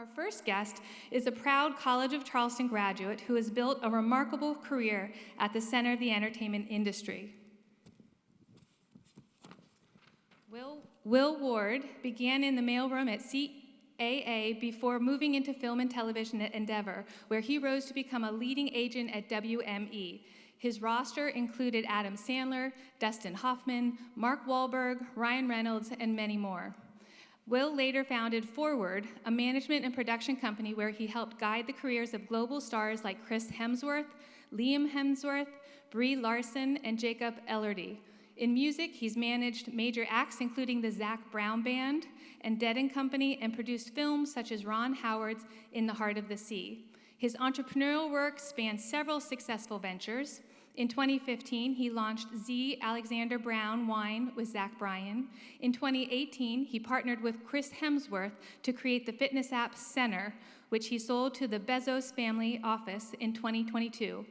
Our first guest is a proud College of Charleston graduate who has built a remarkable career at the center of the entertainment industry. Will Ward began in the mailroom at CAA before moving into film and television at Endeavor, where he rose to become a leading agent at WME. His roster included Adam Sandler, Dustin Hoffman, Mark Wahlberg, Ryan Reynolds, and many more. Will later founded Forward, a management and production company where he helped guide the careers of global stars like Chris Hemsworth, Liam Hemsworth, Brie Larson, and Jacob Elordi. In music, he's managed major acts including the Zac Brown Band and Dead & Company, and produced films such as Ron Howard's In the Heart of the Sea. His entrepreneurial work spans several successful ventures. In 2015, he launched Z. Alexander Brown Wine with Zach Bryan. In 2018, he partnered with Chris Hemsworth to create the fitness app Center, which he sold to the Bezos family office in 2022.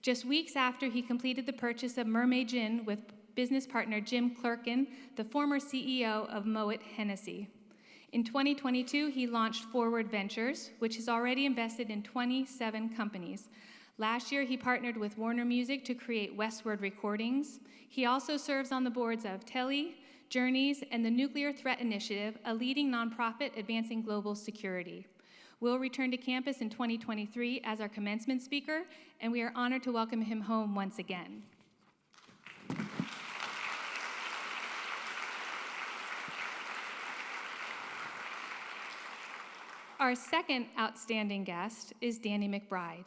Just weeks after he completed the purchase of Mermaid Gin with business partner Jim Clerkin, the former CEO of Moet Hennessy. In 2022, he launched Forward Ventures, which has already invested in 27 companies. Last year, he partnered with Warner Music to create Westward Recordings. He also serves on the boards of Telly, Journeys, and the Nuclear Threat Initiative, a leading nonprofit advancing global security. Will return to campus in 2023 as our commencement speaker, and we are honored to welcome him home once again. Our second outstanding guest is Danny McBride.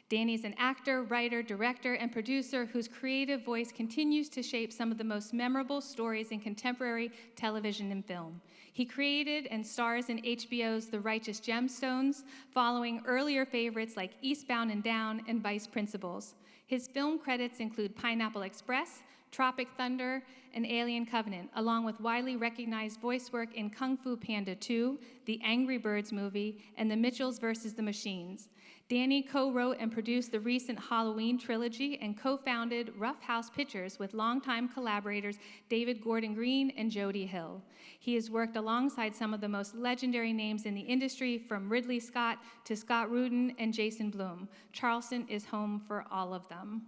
Danny's an actor, writer, director, and producer whose creative voice continues to shape some of the most memorable stories in contemporary television and film. He created and stars in HBO's The Righteous Gemstones, following earlier favorites like Eastbound Down and Vice Principals. His film credits include Pineapple Express, Tropic Thunder, and Alien Covenant, along with widely recognized voice work in Kung Fu Panda 2, the Angry Birds movie, and The Mitchells vs. the Machines. Danny co-wrote and produced the recent Halloween trilogy and co-founded Rough House Pictures with longtime collaborators David Gordon Green and Jody Hill. He has worked alongside some of the most legendary names in the industry, from Ridley Scott to Scott Rudin and Jason Blum. Charleston is home for all of them.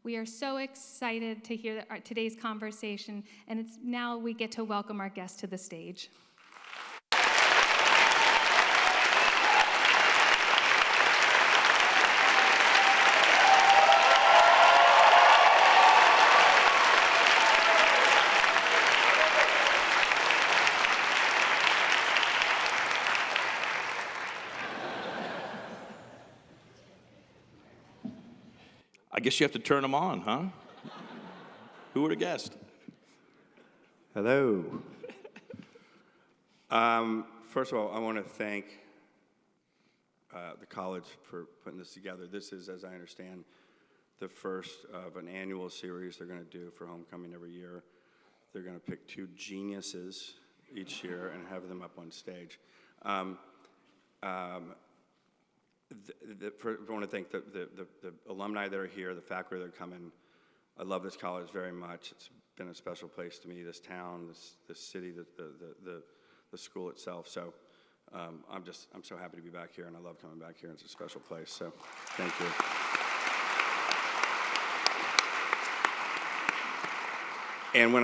We are so excited to hear today's conversation, and now we get to welcome our guest to the stage. I guess you have to turn them on, huh? Who would have guessed? Hello. First of all, I want to thank the college for putting this together. This is, as I understand, the first of an annual series they're going to do for homecoming every year. They're going to pick two geniuses each year and have them up on stage. I want to thank the alumni that are here, the faculty that are coming. I love this college very much. It's been a special place to me, this town, this city, the school itself. So I'm so happy to be back here, and I love coming back here. It's a special place, so thank you. And when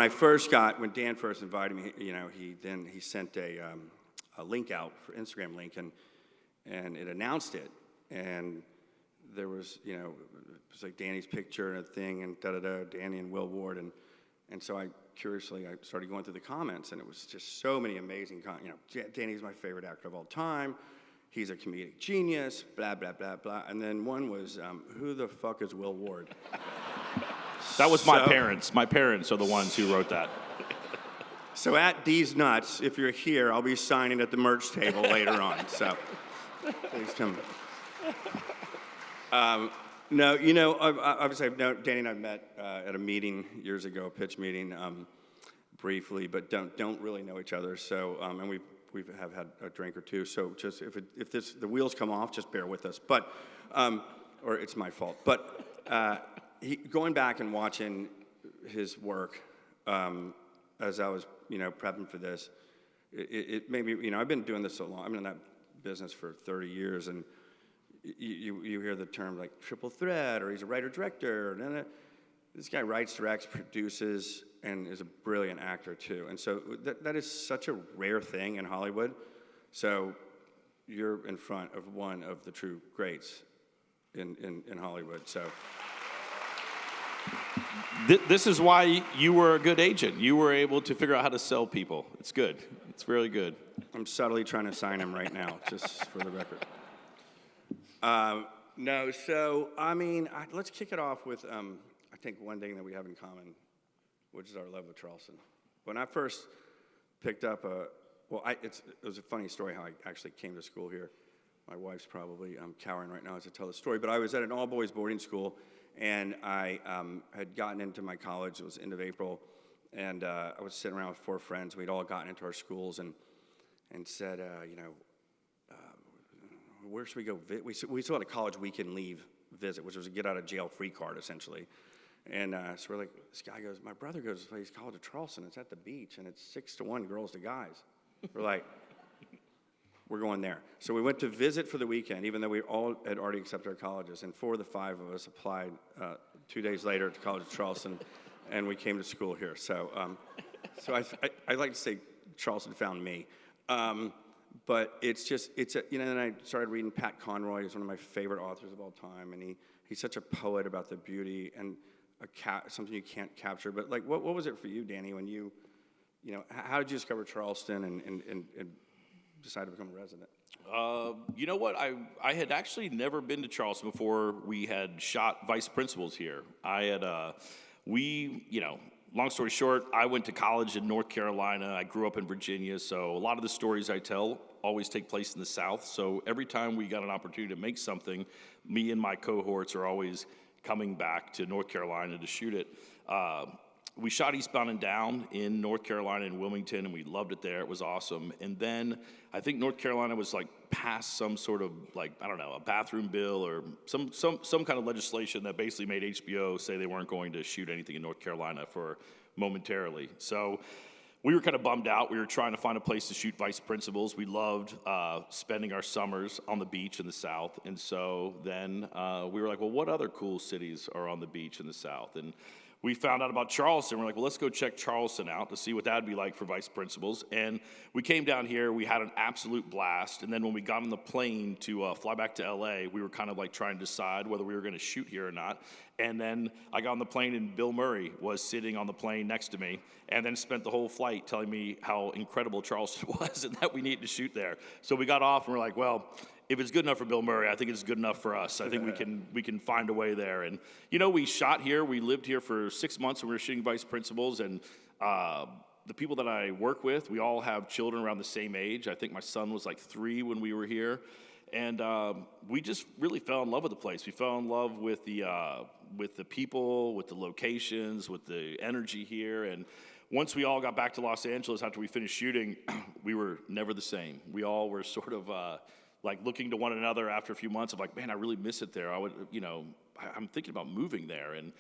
Dan first invited me, he sent a link out, for Instagram link, and it announced it, and there was, it was like Danny's picture and a thing, and Danny and Will Ward, and so I started going through the comments, and it was just so many amazing Danny's my favorite actor of all time, he's a comedic genius, blah, blah, blah, blah, and then one was, who the fuck is Will Ward? That was my parents. My parents are the ones who wrote that. So at These Nuts, if you're here, I'll be signing at the merch table later on, so. Please come. Obviously, Danny and I met at a meeting years ago, a pitch meeting, briefly, but don't really know each other. So, and we have had a drink or two. So, just if the wheels come off, just bear with us. But, or it's my fault. But going back and watching his work, as I was, prepping for this, it made me, I've been doing this so long. I've been in that business for 30 years, and you hear the term like triple threat, or he's a writer-director, and this guy writes, directs, produces, and is a brilliant actor too. And so that is such a rare thing in Hollywood. So you're in front of one of the true greats in Hollywood. So This is why you were a good agent. You were able to figure out how to sell people. It's good. It's really good. I'm subtly trying to sign him right now, just for the record. No, so, I mean, let's kick it off with, I think, one thing that we have in common, which is our love of Charleston. When I first picked up it was a funny story how I actually came to school here. My wife's probably cowering right now as I tell the story, but I was at an all-boys boarding school, and I had gotten into my college. It was end of April, and I was sitting around with 4 friends. We'd all gotten into our schools and said, where should we go? We still had a college weekend leave visit, which was a get-out-of-jail-free card, essentially. And so we're like, this guy goes, my brother goes to plays college at Charleston. It's at the beach, and it's 6-to-1 girls to guys. We're like, we're going there. So we went to visit for the weekend, even though we all had already accepted our colleges. And 4 of the 5 of us applied 2 days later to College of Charleston, and we came to school here. So, I like to say Charleston found me. But then I started reading Pat Conroy. He's one of my favorite authors of all time, and he's such a poet about the beauty and something you can't capture. But like, what was it for you, Danny, when how did you discover Charleston and decide to become a resident? You know what? I had actually never been to Charleston before we had shot vice principals here. Long story short, I went to college in North Carolina. I grew up in Virginia, so a lot of the stories I tell always take place in the South. So every time we got an opportunity to make something, me and my cohorts are always coming back to North Carolina to shoot it. We shot Eastbound and Down in North Carolina in Wilmington, and we loved it there. It was awesome. And then I think North Carolina was like passed some sort of a bathroom bill or some kind of legislation that basically made HBO say they weren't going to shoot anything in North Carolina for momentarily. So we were kind of bummed out. We were trying to find a place to shoot vice principals. We loved spending our summers on the beach in the South. And so then we were like, well, what other cool cities are on the beach in the South? And we found out about Charleston. We're like, well, let's go check Charleston out to see what that would be like for vice principals. And we came down here. We had an absolute blast. And then when we got on the plane to fly back to L.A., we were kind of like trying to decide whether we were going to shoot here or not. And then I got on the plane, and Bill Murray was sitting on the plane next to me, and then spent the whole flight telling me how incredible Charleston was and that we needed to shoot there. So we got off, and we're like, well, if it's good enough for Bill Murray, I think it's good enough for us. I think we can find a way there. And, we shot here. We lived here for 6 months, and we were shooting vice principals. And the people that I work with, we all have children around the same age. I think my son was like 3 when we were here. And we just really fell in love with the place. We fell in love with the people, with the locations, with the energy here. And once we all got back to Los Angeles after we finished shooting, we were never the same. We all were sort of looking to one another after a few months of like, man, I really miss it there. I'm thinking about moving there. And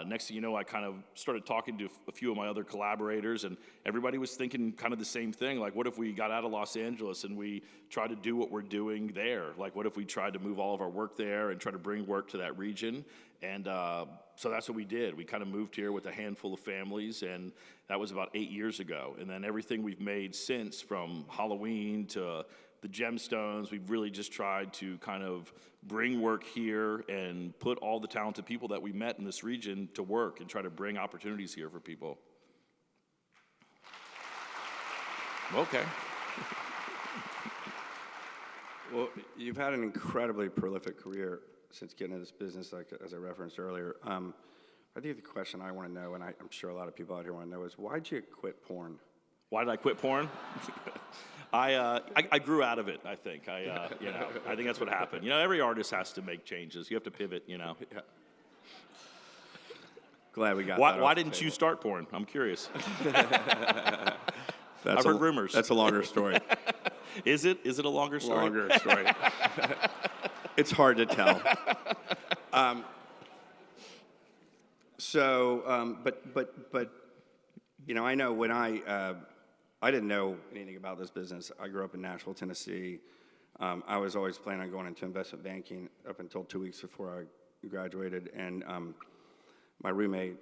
next thing you know, I kind of started talking to a few of my other collaborators, and everybody was thinking kind of the same thing. Like, what if we got out of Los Angeles and we tried to do what we're doing there? Like, what if we tried to move all of our work there and try to bring work to that region? And so that's what we did. We kind of moved here with a handful of families, and that was about 8 years ago. And then everything we've made since, from Halloween to the Gemstones, we've really just tried to kind of bring work here and put all the talented people that we met in this region to work and try to bring opportunities here for people. Okay. Well, you've had an incredibly prolific career since getting into this business, like as I referenced earlier. I think the question I want to know, and I'm sure a lot of people out here want to know, is why'd you quit porn? Why did I quit porn? I grew out of it, I think. I think that's what happened. Every artist has to make changes. You have to pivot, Yeah. Glad we got that. Why didn't you start porn? I'm curious. I've heard rumors. That's a longer story. Is it? Is it a longer story? Longer story. It's hard to tell. But I know when I didn't know anything about this business. I grew up in Nashville, Tennessee. I was always planning on going into investment banking up until 2 weeks before I graduated, and my roommate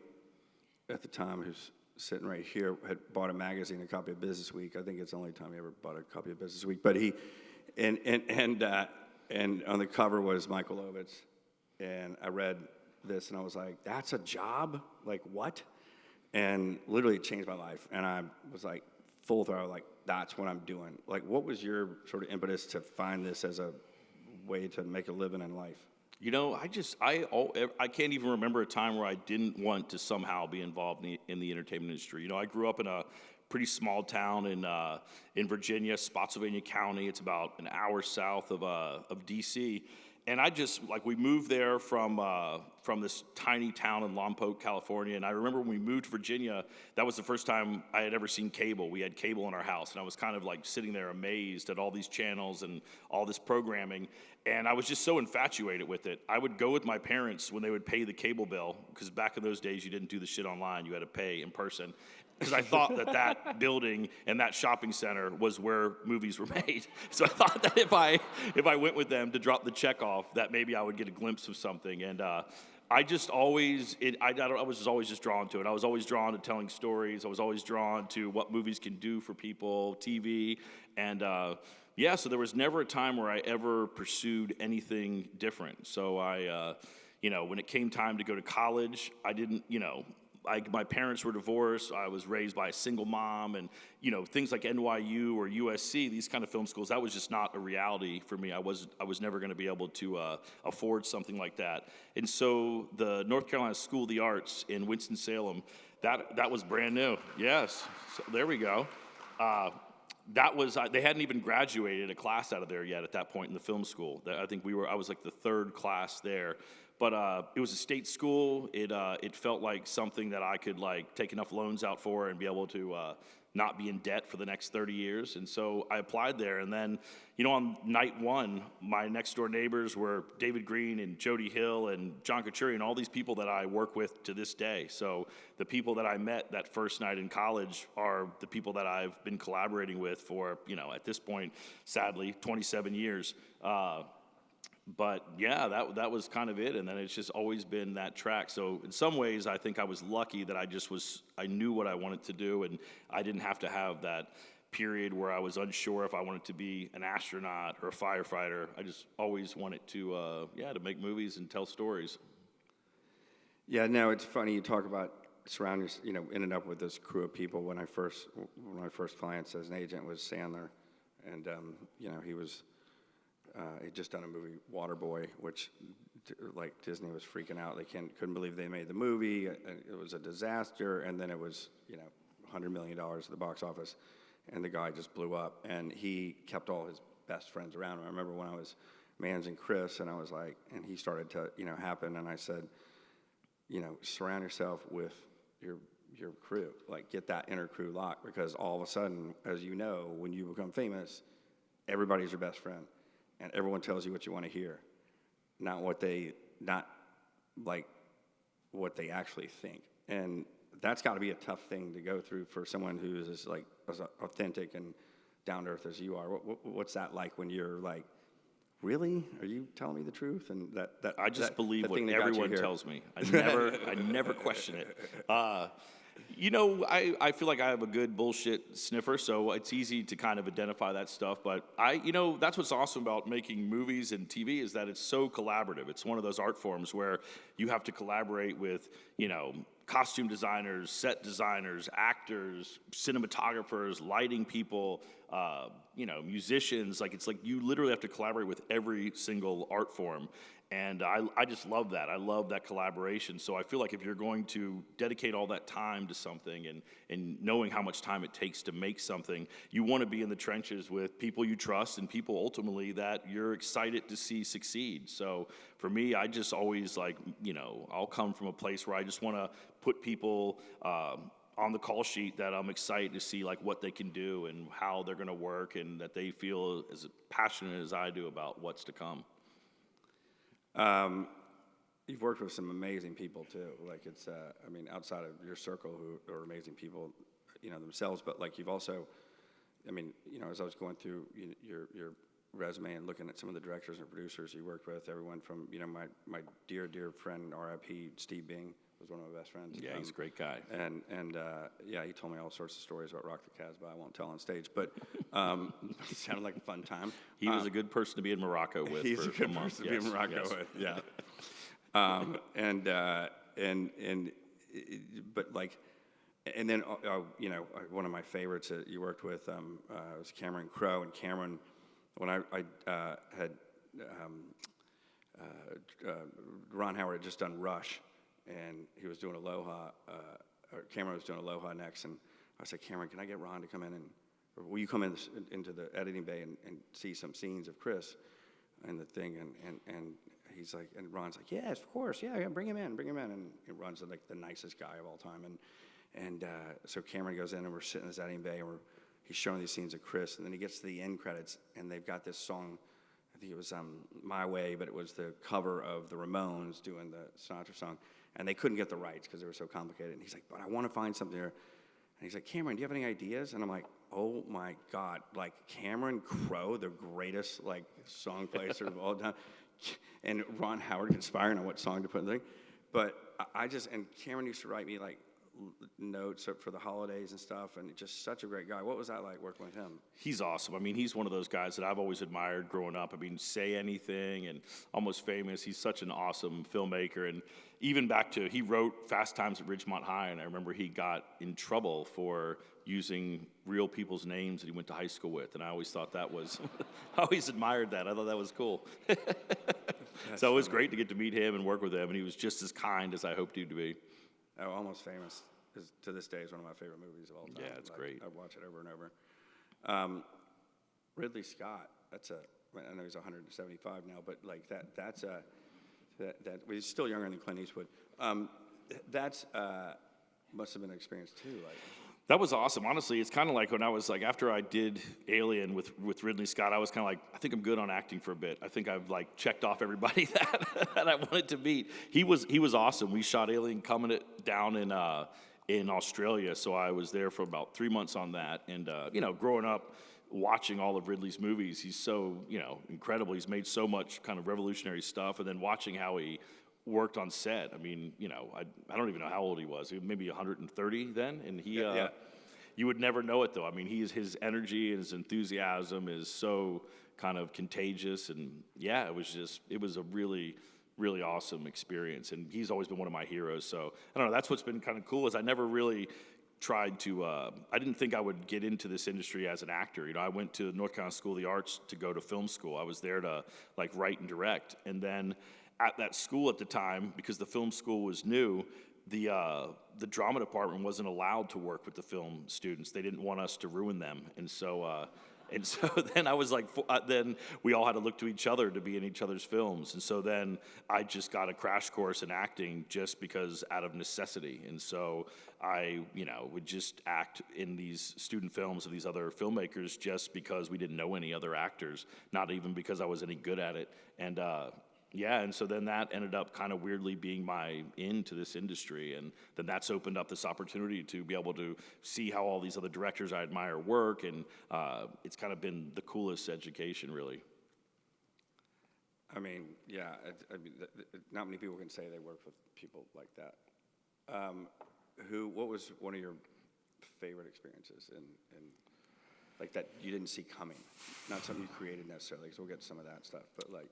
at the time, who's sitting right here, had bought a magazine, a copy of Business Week. I think it's the only time he ever bought a copy of Business Week. But he, and on the cover was Michael Ovitz, and I read this, and I was like, "That's a job? Like what?" And literally, it changed my life. And I was like, full throttle, like, that's what I'm doing. Like, what was your sort of impetus to find this as a way to make a living in life? You know, I can't even remember a time where I didn't want to somehow be involved in the entertainment industry. You know, I grew up in a pretty small town in Virginia, Spotsylvania County. It's about an hour south of D.C. And we moved there from this tiny town in Lompoc, California. And I remember when we moved to Virginia, that was the first time I had ever seen cable. We had cable in our house, and I was kind of like sitting there amazed at all these channels and all this programming. And I was just so infatuated with it. I would go with my parents when they would pay the cable bill, because back in those days, you didn't do the shit online. You had to pay in person. Because I thought that building and that shopping center was where movies were made. So I thought that if I went with them to drop the check off, that maybe I would get a glimpse of something. And I was just always just drawn to it. I was always drawn to telling stories. I was always drawn to what movies can do for people, TV. And so there was never a time where I ever pursued anything different. So when it came time to go to college, I didn't, my parents were divorced. I was raised by a single mom, and things like NYU or USC, these kind of film schools, that was just not a reality for me. I was never going to be able to afford something like that. And so the North Carolina School of the Arts in Winston-Salem, that was brand new. Yes, so there we go. They hadn't even graduated a class out of there yet at that point in the film school. I think I was like the third class there. But it was a state school. It felt like something that I could like take enough loans out for and be able to not be in debt for the next 30 years. And so I applied there. And then, on night one, my next door neighbors were David Green and Jody Hill and John Couture and all these people that I work with to this day. So the people that I met that first night in college are the people that I've been collaborating with for, at this point, sadly, 27 years. But yeah, that was kind of it, and then it's just always been that track. So in some ways, I think I was lucky that I knew what I wanted to do, and I didn't have to have that period where I was unsure if I wanted to be an astronaut or a firefighter. I just always wanted to make movies and tell stories. Yeah, no, it's funny you talk about surrounding, ended up with this crew of people. One of my first clients as an agent was Sandler, and he was. He'd just done a movie, Waterboy, which, Disney was freaking out. They couldn't believe they made the movie. It was a disaster, and then it was, $100 million at the box office, and the guy just blew up. And he kept all his best friends around him. I remember when I was managing Chris, and I was like, and he started to, happen, and I said, surround yourself with your crew, get that inner crew locked, because all of a sudden, as you know, when you become famous, everybody's your best friend. And everyone tells you what you want to hear, not what they actually think. And that's got to be a tough thing to go through for someone who is as authentic and down to earth as you are. What's that like when you're like, really? Are you telling me the truth? And I just believe what everyone tells me. I never question it. I feel like I have a good bullshit sniffer, so it's easy to kind of identify that stuff. But that's what's awesome about making movies and TV is that it's so collaborative. It's one of those art forms where you have to collaborate with, costume designers, set designers, actors, cinematographers, lighting people, musicians. It's like you literally have to collaborate with every single art form. And I just love that. I love that collaboration. So I feel like if you're going to dedicate all that time to something and knowing how much time it takes to make something, you want to be in the trenches with people you trust and people ultimately that you're excited to see succeed. So for me, I just always I'll come from a place where I just want to put people on the call sheet that I'm excited to see what they can do and how they're going to work and that they feel as passionate as I do about what's to come. You've worked with some amazing people too. Outside of your circle, who are amazing people, themselves. But you've also, as I was going through your resume and looking at some of the directors and producers he worked with, everyone from, my dear, dear friend, R.I.P., Steve Bing, was one of my best friends. Yeah, he's a great guy. And he told me all sorts of stories about Rock the Casbah I won't tell on stage, but it sounded like a fun time. He was a good person to be in Morocco with. He's for a good month. person to be in Morocco yes. with, yeah. But like, and then, one of my favorites that you worked with was Cameron Crowe. And Cameron, when I had, Ron Howard had just done Rush, and he was doing Aloha, or Cameron was doing Aloha next, and I said, Cameron, can I get Ron to come in or will you come into the editing bay and see some scenes of Chris and the thing, and he's like, and Ron's like, yes, of course, yeah, bring him in, and Ron's like the nicest guy of all time, and so Cameron goes in, and we're sitting in this editing bay, and he's showing these scenes of Chris, and then he gets to the end credits, and they've got this song, I think it was My Way, but it was the cover of the Ramones doing the Sinatra song, and they couldn't get the rights because they were so complicated, and he's like, but I want to find something here, and he's like, Cameron, do you have any ideas? And I'm like, oh my God, like Cameron Crowe, the greatest like song player of all time, and Ron Howard conspiring on what song to put in the thing. But and Cameron used to write me like notes for the holidays and stuff, and just such a great guy. What was that like working with him? He's awesome. I mean, he's one of those guys that I've always admired growing up. I mean, Say Anything and Almost Famous. He's such an awesome filmmaker. And even back to, he wrote Fast Times at Ridgemont High, and I remember he got in trouble for using real people's names that he went to high school with. And I always thought that was, I always admired that. I thought that was cool. So it was great to get to meet him and work with him, and he was just as kind as I hoped he'd be. Oh, Almost Famous to this day is one of my favorite movies of all time. Yeah, it's great. I watch it over and over. Ridley Scott, I know he's 175 now, but like that's he's still younger than Clint Eastwood. Must have been an experience too. Like, that was awesome. Honestly, it's kind of like when I was like, after I did Alien with Ridley Scott, I was kind of like, I think I'm good on acting for a bit. I think I've like checked off everybody that I wanted to meet. He was awesome. We shot Alien coming it down in Australia, so I was there for about 3 months on that. And growing up, watching all of Ridley's movies, he's so incredible. He's made so much kind of revolutionary stuff, and then watching how he worked on set. I mean, I don't even know how old he was. He was maybe 130 then, and he. Yeah. You would never know it though. I mean, his energy and his enthusiasm is so kind of contagious, and yeah, it was a really, really awesome experience. And he's always been one of my heroes. So I don't know. That's what's been kind of cool is I never really tried to. I didn't think I would get into this industry as an actor. I went to North Carolina School of the Arts to go to film school. I was there to like write and direct, and then at that school at the time, because the film school was new, the drama department wasn't allowed to work with the film students. They didn't want us to ruin them, and so then I was like, then we all had to look to each other to be in each other's films, and so then I just got a crash course in acting just because out of necessity, and so I would just act in these student films of these other filmmakers just because we didn't know any other actors, not even because I was any good at it, and. Yeah, and so then that ended up kind of weirdly being my into this industry, and then that's opened up this opportunity to be able to see how all these other directors I admire work, and it's kind of been the coolest education, really. I mean, yeah, not many people can say they work with people like that. What was one of your favorite experiences in like that you didn't see coming? Not something you created necessarily, because we'll get to some of that stuff, but like...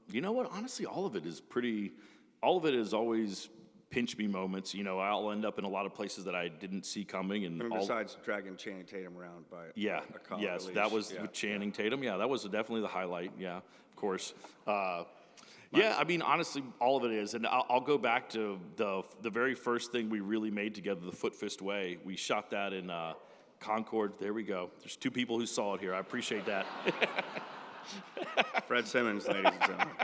you know what? Honestly, all of it is always pinch me moments. I'll end up in a lot of places that I didn't see coming. And besides dragging Channing Tatum around by a collar yes, release. that was with Channing Tatum. Yeah, that was definitely the highlight. Yeah, of course. Yeah, I mean, honestly, all of it is. And I'll go back to the very first thing we really made together, The Foot Fist Way. We shot that in... Concord, there we go. There's 2 people who saw it here. I appreciate that. Fred Simmons, ladies and gentlemen.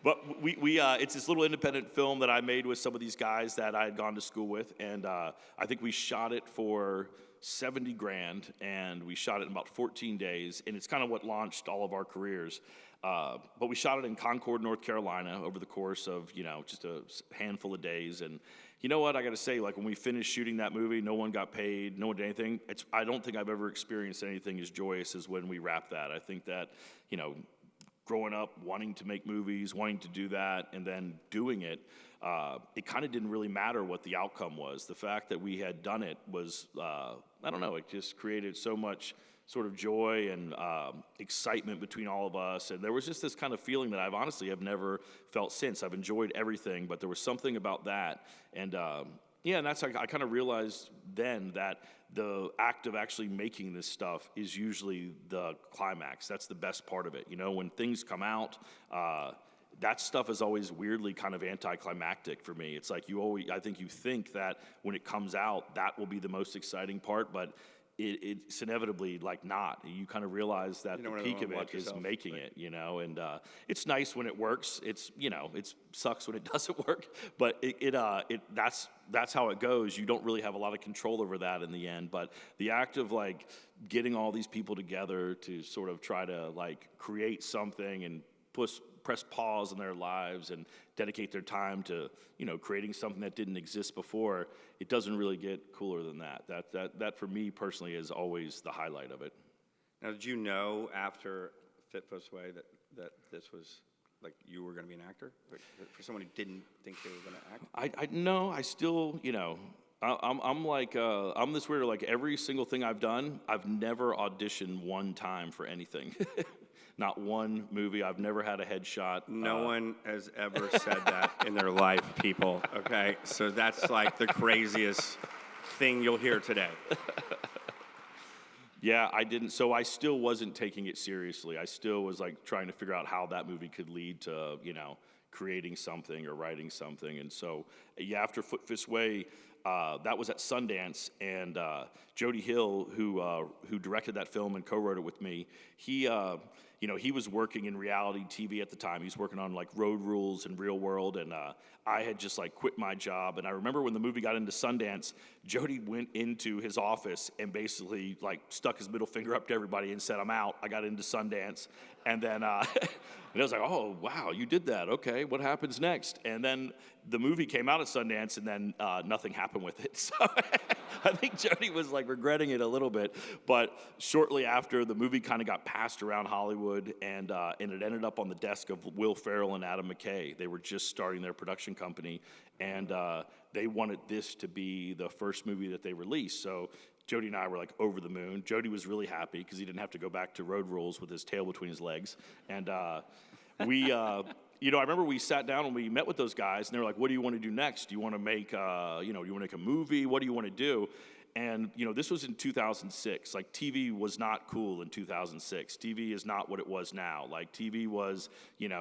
But we it's this little independent film that I made with some of these guys that I had gone to school with, and I think we shot it for $70 grand, and we shot it in about 14 days, and it's kind of what launched all of our careers. But we shot it in Concord, North Carolina over the course of, just a handful of days. And you know what, I gotta say, like when we finished shooting that movie, no one got paid, no one did anything. I don't think I've ever experienced anything as joyous as when we wrapped that. I think that, growing up, wanting to make movies, wanting to do that, and then doing it, it kind of didn't really matter what the outcome was. The fact that we had done it was, I don't know, it just created so much sort of joy and excitement between all of us. And there was just this kind of feeling that I've honestly have never felt since. I've enjoyed everything, but there was something about that. And and that's like, I kind of realized then that the act of actually making this stuff is usually the climax. That's the best part of it. When things come out, that stuff is always weirdly kind of anticlimactic for me. It's like I think you think that when it comes out, that will be the most exciting part, but it's inevitably like not. You kind of realize that the peak of it is making it, and it's nice when it works. It sucks when it doesn't work, but that's how it goes. You don't really have a lot of control over that in the end, but the act of like getting all these people together to sort of try to like create something and press pause in their lives and dedicate their time to, creating something that didn't exist before, it doesn't really get cooler than that. That for me personally is always the highlight of it. Now, did you know after Fit This Way that this was, like, you were going to be an actor? For someone who didn't think they were going to act? I still, I'm like, I'm this weird, like every single thing I've done, I've never auditioned one time for anything. Not one movie. I've never had a headshot. No one has ever said that in their life, people, okay? So that's like the craziest thing you'll hear today. Yeah, I didn't. So I still wasn't taking it seriously. I still was like trying to figure out how that movie could lead to, creating something or writing something. And so, after Foot This Way, that was at Sundance, and Jody Hill, who directed that film and co-wrote it with me, he was working in reality TV at the time. He was working on like Road Rules and Real World, and I had just like quit my job. And I remember when the movie got into Sundance, Jody went into his office and basically like stuck his middle finger up to everybody and said, "I'm out. I got into Sundance." And then and I was like, "Oh, wow, you did that. Okay, what happens next?" And then the movie came out at Sundance, and then nothing happened with it. So I think Jody was like regretting it a little bit. But shortly after, the movie kind of got passed around Hollywood, and it ended up on the desk of Will Ferrell and Adam McKay. They were just starting their production company, and they wanted this to be the first movie that they released. So Jody and I were like over the moon. Jody was really happy because he didn't have to go back to Road Rules with his tail between his legs. And we, I remember we sat down and we met with those guys, and they were like, "What do you want to do next? Do you want to make, do you want to make a movie? What do you want to do?" And, this was in 2006. Like, TV was not cool in 2006. TV is not what it was now. Like, TV was,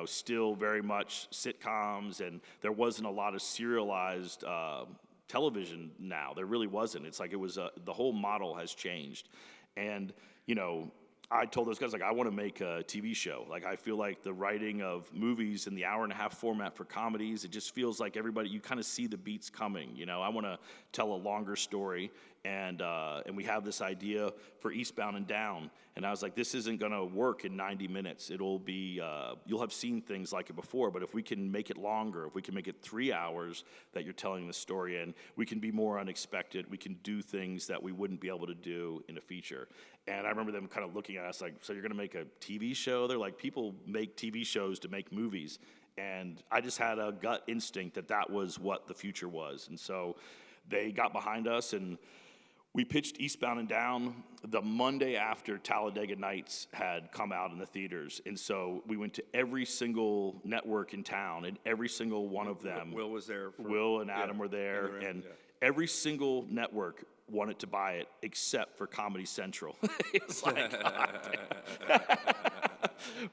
still very much sitcoms, and there wasn't a lot of serialized television now. There really wasn't. It's like it was, the whole model has changed. And, I told those guys, like, I want to make a TV show. Like, I feel like the writing of movies in the hour-and-a-half format for comedies, it just feels like everybody, you kind of see the beats coming. I want to tell a longer story, and we have this idea for Eastbound Down. And I was like, this isn't going to work in 90 minutes. It'll be, you'll have seen things like it before, but if we can make it longer, if we can make it 3 hours that you're telling the story in, we can be more unexpected. We can do things that we wouldn't be able to do in a feature. And I remember them kind of looking at us like, "So you're going to make a TV show?" They're like, "People make TV shows to make movies." And I just had a gut instinct that that was what the future was. And so they got behind us, and we pitched Eastbound and Down the Monday after Talladega Nights had come out in the theaters. And so we went to every single network in town, and every single one of them. Will was there. Will and Adam were there, and every single network wanted to buy it except for Comedy Central. It's like,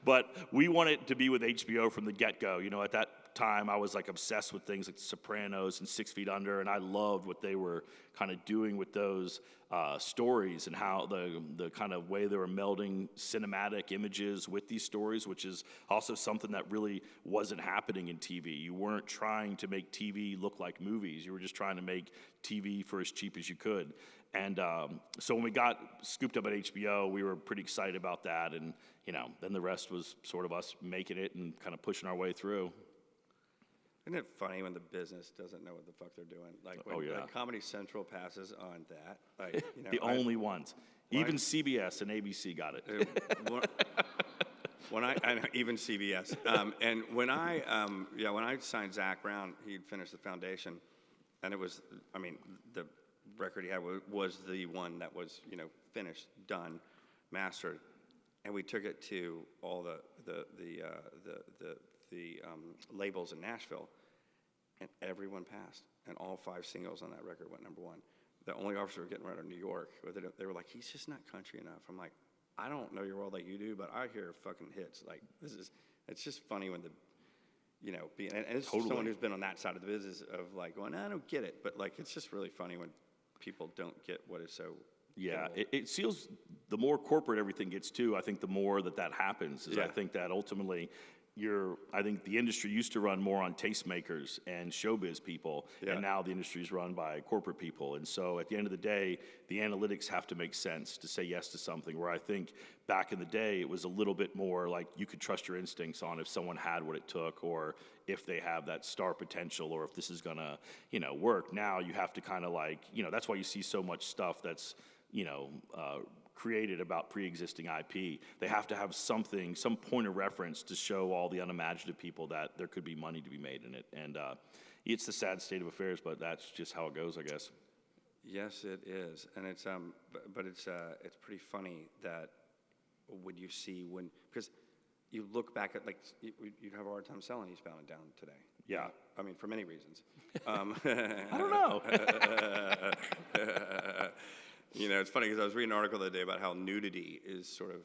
but we wanted to be with HBO from the get-go. At that time, I was like obsessed with things like The Sopranos and 6 Feet Under, and I loved what they were kind of doing with those stories and how the kind of way they were melding cinematic images with these stories, which is also something that really wasn't happening in TV. You weren't trying to make TV look like movies. You were just trying to make TV for as cheap as you could. And so when we got scooped up at HBO, we were pretty excited about that. And, then the rest was sort of us making it and kind of pushing our way through. Isn't it funny when the business doesn't know what the fuck they're doing? Like when like Comedy Central passes on that, like the only ones. Even CBS and ABC got it. When I know, even CBS, and when I signed Zach Brown, he'd finished the Foundation, and it was, the record he had was the one that was finished, done, mastered, and we took it to all the labels in Nashville. And everyone passed, and all 5 singles on that record went #1. The only officer getting right out of New York, they were like, he's just not country enough. I'm like, I don't know your world like you do, but I hear fucking hits. Like, it's just funny when and it's Totally. someone who's been on that side of the business of like going, I don't get it, but like, it's just really funny when people don't get what is so. Yeah, it feels, the more corporate everything gets too, I think the more that happens. I think that ultimately, I think the industry used to run more on tastemakers and showbiz people, and now the industry is run by corporate people. And so at the end of the day, the analytics have to make sense to say yes to something, where I think back in the day, it was a little bit more like you could trust your instincts on if someone had what it took, or if they have that star potential, or if this is gonna, work. Now you have to kind of like, that's why you see so much stuff that's, created about pre-existing IP. They have to have some point of reference to show all the unimaginative people that there could be money to be made in it. And it's the sad state of affairs, but that's just how it goes, I guess. Yes, it is, and it's but it's pretty funny that when you see because you look back at you'd have a hard time selling Eastbound Down today. Yeah, for many reasons. I don't know. It's funny because I was reading an article the other day about how nudity is sort of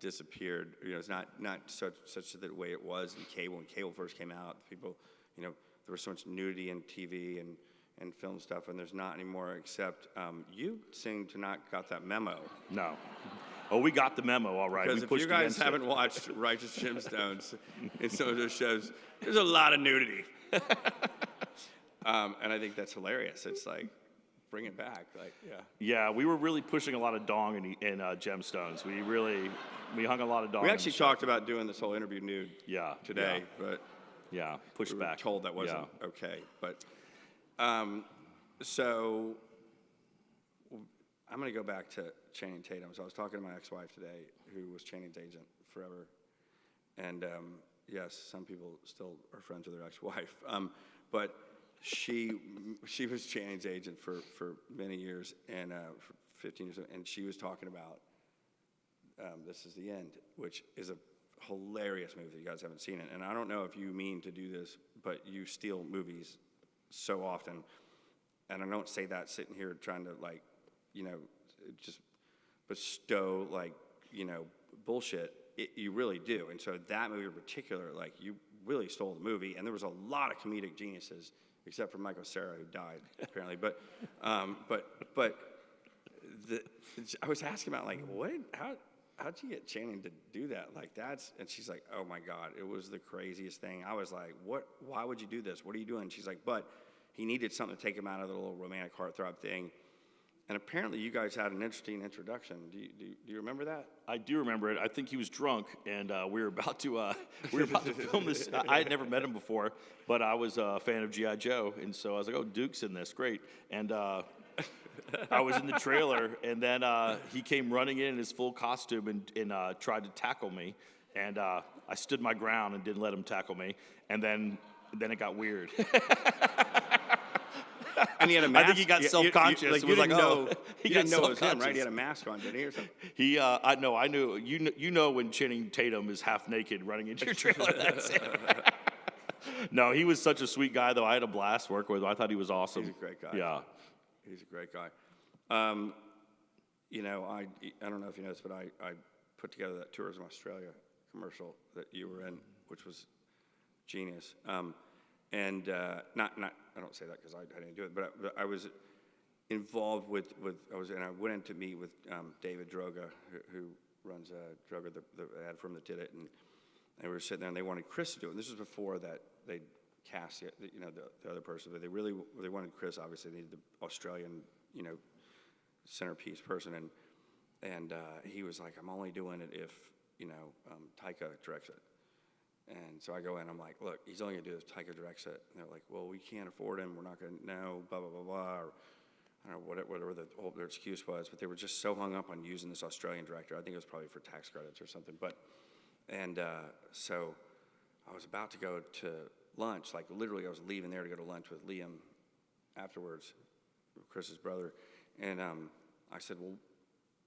disappeared. It's not such the way it was in cable. When cable first came out, people, there was so much nudity in TV and film stuff, and there's not anymore. Except you seem to not got that memo. No. Oh, we got the memo, all right. Because if you guys haven't watched Righteous Gemstones in some of those shows, there's a lot of nudity. And I think that's hilarious. It's like, bring it back, Yeah, we were really pushing a lot of dong in Gemstones. We hung a lot of dong. We actually talked about doing this whole interview nude today, but pushed we were back. told that wasn't okay. But so I'm going to go back to Channing Tatum. So I was talking to my ex-wife today, who was Channing's agent forever, and yes, some people still are friends with their ex-wife, but. She was Channing's agent for many years, and for 15 years, and she was talking about This Is the End, which is a hilarious movie if you guys haven't seen it. And I don't know if you mean to do this, but you steal movies so often, and I don't say that sitting here trying to just bestow bullshit. You really do, and so that movie in particular, you really stole the movie, and there was a lot of comedic geniuses. Except for Michael Cera, who died apparently, but I was asking about how'd you get Channing to do that? And she's like, oh my God, it was the craziest thing. I was like, what? Why would you do this? What are you doing? She's like, but he needed something to take him out of the little romantic heartthrob thing. And apparently you guys had an interesting introduction. Do you remember that? I do remember it. I think he was drunk, and we were about to film this. I had never met him before, but I was a fan of G.I. Joe, and so I was like, oh, Duke's in this, great. And I was in the trailer, and then he came running in his full costume and tried to tackle me, and I stood my ground and didn't let him tackle me, and then it got weird. And he had a mask. I think he got self-conscious. You didn't know it was him, right? He He had a mask on, didn't he, or something? I knew. You know when Channing Tatum is half naked running into your trailer. That's it. No, he was such a sweet guy, though. I had a blast working with him. I thought he was awesome. He's a great guy. Yeah. He's a great guy. I don't know if you noticed, but I put together that Tourism Australia commercial that you were in, which was genius. And not I don't say that because I didn't do it, but I was involved with I went in to meet with David Droga, who runs Droga, the ad firm that did it, and we were sitting there, and they wanted Chris to do it. And this was before that they cast the other person, but they wanted Chris. Obviously, they needed the Australian centerpiece person, and he was like, I'm only doing it if Taika directs it. And so I go in, I'm like, look, he's only gonna do it if Taika directs it. And they're like, well, we can't afford him. We're not gonna know, blah blah blah blah. Or, I don't know, whatever their excuse was, but they were just so hung up on using this Australian director. I think it was probably for tax credits or something. So I was about to go to lunch, like literally I was leaving there to go to lunch with Liam afterwards, Chris's brother. And I said, well,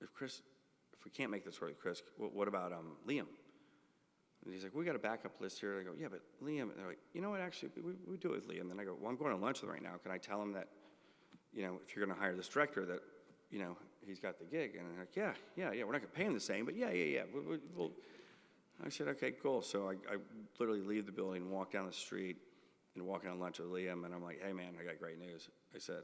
if we can't make this work with Chris, what about Liam? And he's like, we got a backup list here. I go, yeah, but Liam, and they're like, you know what, actually, we do it with Liam. And I go, well, I'm going to lunch with him right now. Can I tell him that, if you're going to hire this director that, he's got the gig? And they're like, yeah, we're not going to pay him the same, but yeah. We'll. I said, okay, cool. So I literally leave the building and walk down the street and walk on lunch with Liam, and I'm like, hey, man, I got great news. I said,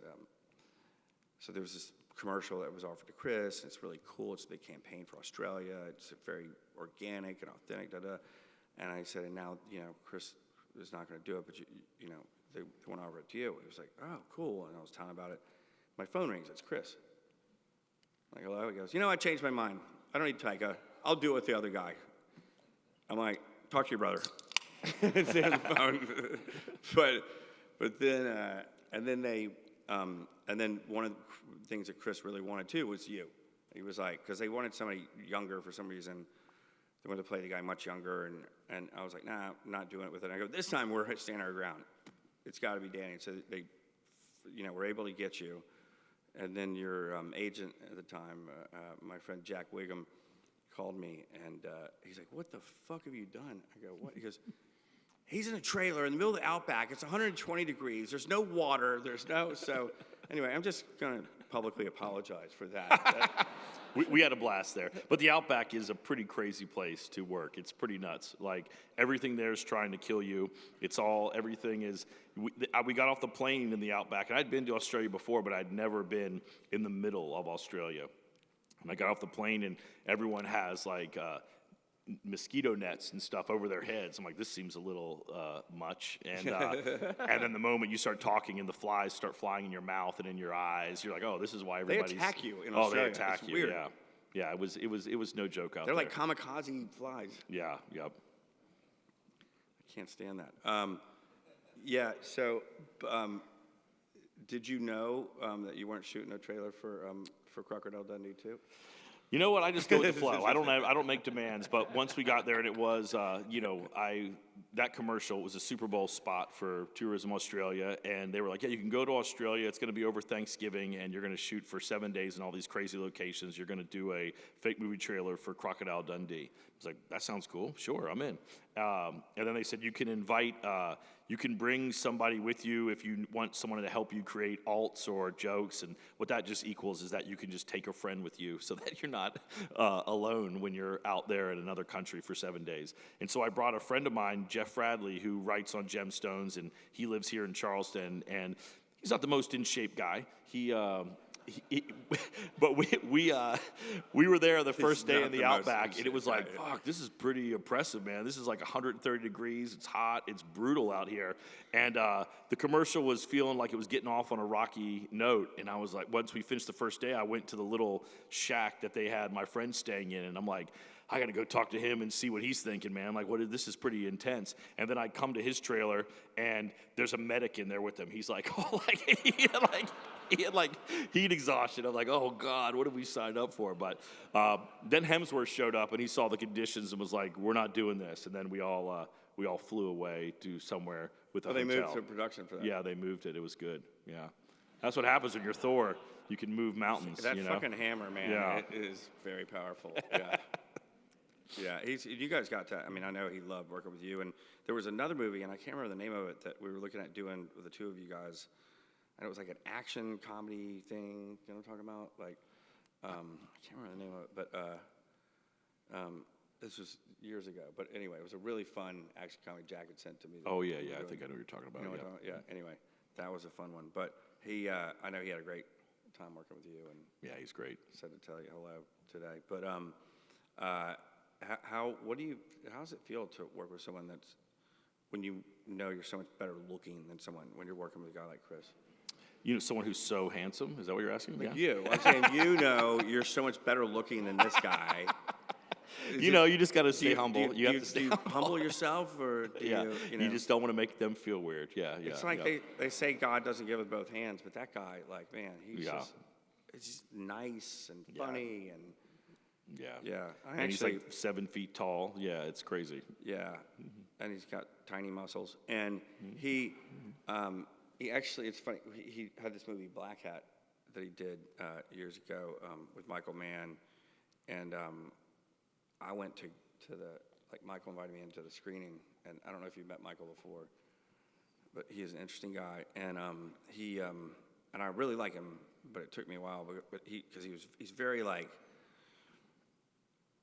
so there was this commercial that was offered to Chris, and it's really cool. It's a big campaign for Australia. It's very organic and authentic, And I said, and now, Chris is not going to do it, but, they want to offer it to you. He was like, oh, cool. And I was telling him about it. My phone rings. It's Chris. I'm like, hello? He goes, I changed my mind. I don't need Taika. I'll do it with the other guy. I'm like, talk to your brother. Stay on the phone. but then, and then one of the things that Chris really wanted too was you. He was like, because they wanted somebody younger for some reason. They wanted to play the guy much younger, and I was like, nah, I'm not doing it with it. And I go, this time we're standing our ground. It's got to be Danny. So they, were able to get you. And then your agent at the time, my friend Jack Wiggum, called me, and he's like, what the fuck have you done? I go, what? He goes, he's in a trailer in the middle of the outback. It's 120 degrees. There's no water. So anyway, I'm just going to publicly apologize for that. We had a blast there. But the Outback is a pretty crazy place to work. It's pretty nuts. Like, everything there is trying to kill you. Everything is, we got off the plane in the Outback, and I'd been to Australia before, but I'd never been in the middle of Australia. And I got off the plane, and everyone has, like, mosquito nets and stuff over their heads. I'm like, this seems a little much. And and then the moment you start talking and the flies start flying in your mouth and in your eyes, you're like, oh, this is why everybody's... They attack you in Australia. Oh, they attack it's you, weird. Yeah, it was no joke out there. there. They're like kamikaze flies. Yeah, yep. I can't stand that. So did you know that you weren't shooting a trailer for Crocodile Dundee 2? You know what? I just go with the flow. I don't make demands. But once we got there, and it was, that commercial was a Super Bowl spot for Tourism Australia, and they were like, yeah, you can go to Australia. It's going to be over Thanksgiving, and you're going to shoot for 7 days in all these crazy locations. You're going to do a fake movie trailer for Crocodile Dundee. I was like, that sounds cool. Sure, I'm in. And then they said you can invite, you can bring somebody with you if you want someone to help you create alts or jokes. And what that just equals is that you can just take a friend with you so that you're not alone when you're out there in another country for 7 days. And so I brought a friend of mine, Jeff Bradley, who writes on Gemstones, and he lives here in Charleston. And he's not the most in shape guy. But we were there the first day in the Outback, and it was like, fuck, this is pretty oppressive, man. This is like 130 degrees. It's hot. It's brutal out here. And the commercial was feeling like it was getting off on a rocky note. And I was like, once we finished the first day, I went to the little shack that they had my friend staying in, and I'm like, I got to go talk to him and see what he's thinking, man. Like, this is pretty intense. And then I come to his trailer, and there's a medic in there with him. He's like, he had heat exhaustion. I'm like, oh God, what have we signed up for? But then Hemsworth showed up, and he saw the conditions and was like, we're not doing this. And then we all flew away to somewhere with a hotel. They moved to production for that. Yeah, they moved it. It was good. Yeah, that's what happens when you're Thor. You can move mountains. That fucking hammer, man. Yeah. It is very powerful. Yeah. Yeah, you guys got to, I know he loved working with you, and there was another movie, and I can't remember the name of it, that we were looking at doing with the two of you guys, and it was like an action comedy thing, you know what I'm talking about? Like, I can't remember the name of it, but This was years ago, but anyway, it was a really fun action comedy. Jack had sent to me. Oh, yeah, I think I know what you're talking about. You know what I'm talking about? Yeah. Anyway, that was a fun one. But he, I know he had a great time working with you, and Yeah, he's great. said to tell you hello today. But how does it feel to work with someone that's, when you know you're so much better looking than someone when you're working with a guy like Chris? You know, someone who's so handsome? Is that what you're asking? Like you, I'm saying you know you're so much better looking than this guy. You know, you just got to stay humble. You have to stay do you humble yourself, or do Yeah, you know? you just don't want to make them feel weird. Yeah. It's like they say God doesn't give with both hands, but that guy, like, man, he's Yeah. it's just nice and funny and Yeah. yeah. And he's like 7 feet tall. Yeah, it's crazy. Yeah, and he's got tiny muscles, and he actually, it's funny. He had this movie Black Hat that he did years ago with Michael Mann, and I went to the, like, Michael invited me into the screening, and I don't know if you've met Michael before, but he is an interesting guy, and he and I really like him, but it took me a while, but he's very like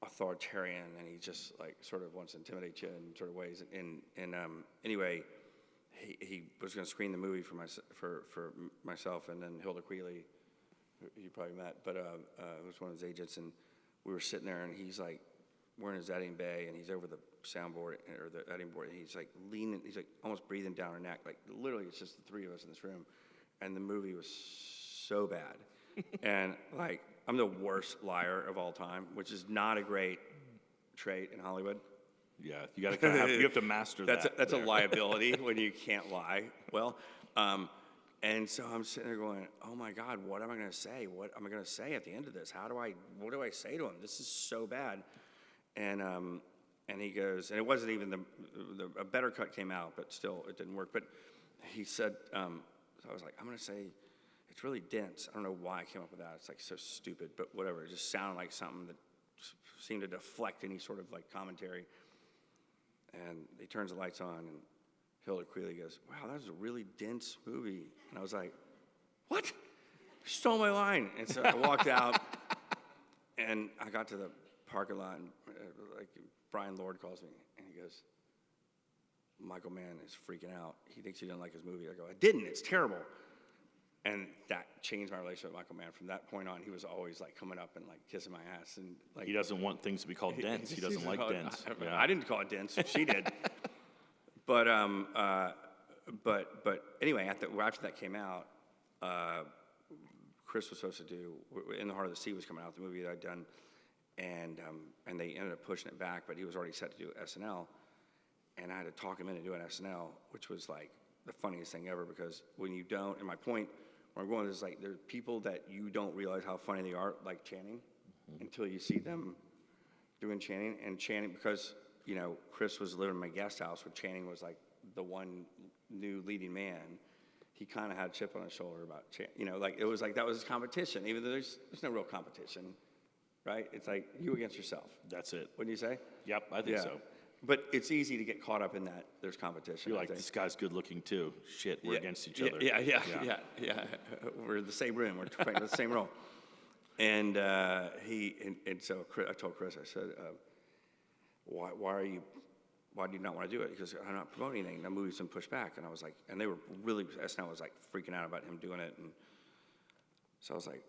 authoritarian, and he just like sort of wants to intimidate you in sort of ways. And anyway, he was going to screen the movie for myself, and then Hilda Queeley, who you probably met, but was one of his agents, and we were sitting there, and he's like wearing his editing bay, and he's over the soundboard or the editing board, and he's like leaning, he's like almost breathing down her neck, like literally it's just the three of us in this room, and the movie was so bad, and like I'm the worst liar of all time, which is not a great trait in Hollywood. Yeah, you got to you have to master that. That's a liability when you can't lie well. And so I'm sitting there going, oh my God, what am I going to say? What am I going to say at the end of this? What do I say to him? This is so bad. And he goes, and it wasn't even a better cut came out, but still it didn't work. But he said, so I was like, I'm going to say, it's really dense. I don't know why I came up with that. It's like so stupid, but whatever. It just sounded like something that seemed to deflect any sort of like commentary. And he turns the lights on, and Hilda Queeley goes, wow, that was a really dense movie. And I was like, what? You stole my line. And so I walked out, and I got to the parking lot, and like Brian Lord calls me, and he goes, Michael Mann is freaking out. He thinks you didn't like his movie. I go, I didn't. It's terrible. And that changed my relationship with Michael Mann. From that point on, he was always like coming up and like kissing my ass, and like He doesn't want things to be called dense. He doesn't like dense. I didn't call it dense. She did. But anyway, after that came out, Chris was supposed to do In the Heart of the Sea was coming out, the movie that I'd done, and they ended up pushing it back. But he was already set to do SNL, and I had to talk him into doing SNL, which was like the funniest thing ever, because when you don't, and my point where I'm going is like there's people that you don't realize how funny they are, like Channing, until you see them doing Channing. And Channing, because you know Chris was living in my guest house, where Channing was like the one new leading man. He kind of had a chip on his shoulder about you know, like it was like that was his competition, even though there's no real competition, right? It's like you against yourself. That's it. Wouldn't you say? Yep, I think so. But it's easy to get caught up in that. There's competition. You're I like, think. this guy's good looking too. Shit, we're against each other. Yeah. We're in the same room. We're playing the same role. And so I told Chris, I said, why do you not want to do it? Because I'm not promoting anything. The movie's been pushed back. And I was like, and they were really, SNL was like freaking out about him doing it. And so I was like,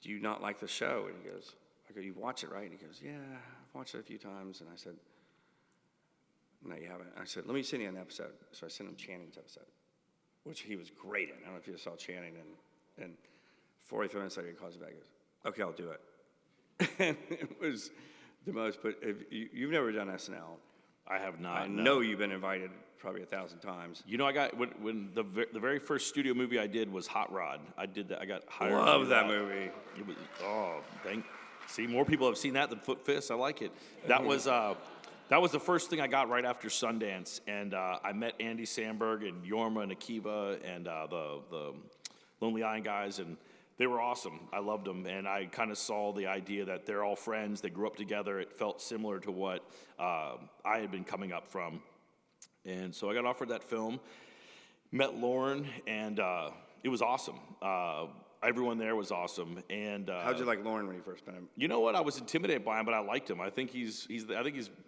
do you not like the show? And he goes, I go, you've watched it, right? And he goes, yeah, I've watched it a few times. And I said, no, you haven't. I said, let me send you an episode. So I sent him Channing's episode, which he was great in. I don't know if you saw Channing. And 45 minutes later, he calls me back and goes, okay, I'll do it. And it was the most, but if you've never done SNL. I have not. I know you've been invited probably 1,000 times. You know, I got when the very first studio movie I did was Hot Rod. I did that. I got hired. Love that movie. It was, see, more people have seen that than Foot Fist. I like it. That was the first thing I got right after Sundance, and I met Andy Samberg and Yorma and Akiva and the Lonely Island guys, and they were awesome. I loved them, and I kind of saw the idea that they're all friends. They grew up together. It felt similar to what I had been coming up from, and so I got offered that film. Met Lauren, and it was awesome. Everyone there was awesome, and How'd you like Lauren when you first met him? you know what? I was intimidated by him, but I liked him. I think he's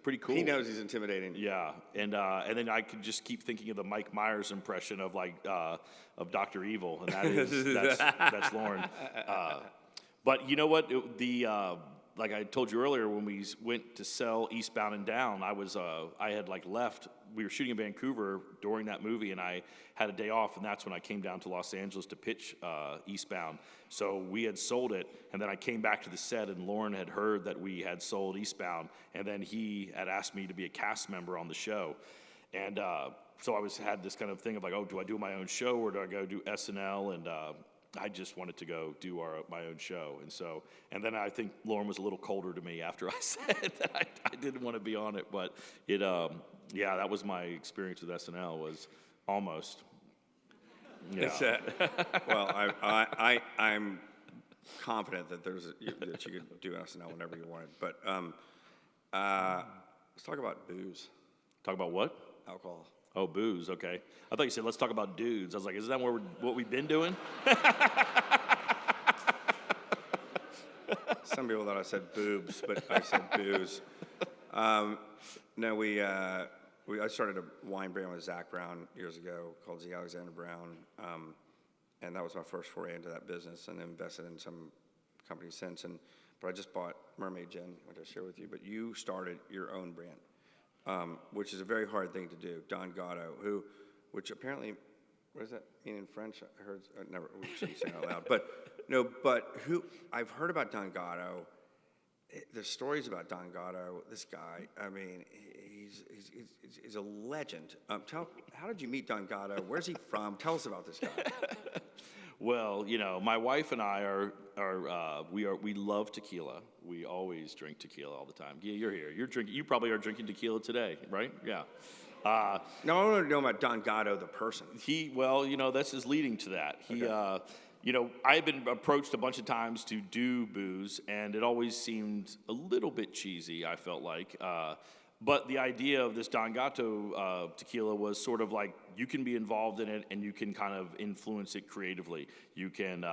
pretty cool. He knows he's intimidating. Yeah, and then I could just keep thinking of the Mike Myers impression of of Dr. Evil, and that's Lauren. But you know what? Like I told you earlier, when we went to sell Eastbound and Down, I had left. We were shooting in Vancouver during that movie, and I had a day off, and that's when I came down to Los Angeles to pitch Eastbound. So we had sold it, and then I came back to the set, and Lauren had heard that we had sold Eastbound, and then he had asked me to be a cast member on the show. And so had this kind of thing of like, oh, do I do my own show, or do I go do SNL? And I just wanted to go do my own show. And then I think Lauren was a little colder to me after I said that I didn't want to be on it. But that was my experience with SNL, was almost. Yeah. Well, I'm confident that that you could do SNL whenever you wanted. But let's talk about booze. Talk about what? Alcohol. Oh, booze, okay. I thought you said, let's talk about dudes. I was like, is that what we've been doing? Some people thought I said boobs, but I said booze. No, I started a wine brand with Zach Brown years ago called Z. Alexander Brown, and that was my first foray into that business, and invested in some companies since. But I just bought Mermaid Gin, which I share with you. But you started your own brand, which is a very hard thing to do. Don Gatto, which apparently, what does that mean in French? I heard, never, we shouldn't say it out loud. But I've heard about Don Gatto. The stories about Don Gatto, this guy, I mean, he's a legend. How did you meet Don Gatto? Where's he from? Tell us about this guy. Well, my wife and I we love tequila. We always drink tequila all the time. Yeah, you're here. You probably are drinking tequila today, right? Yeah. No, I want to know about Don Gatto, the person. This is leading to that. I had been approached a bunch of times to do booze, and it always seemed a little bit cheesy, I felt like. But the idea of this Don Gatto tequila was sort of like, you can be involved in it and you can kind of influence it creatively. You can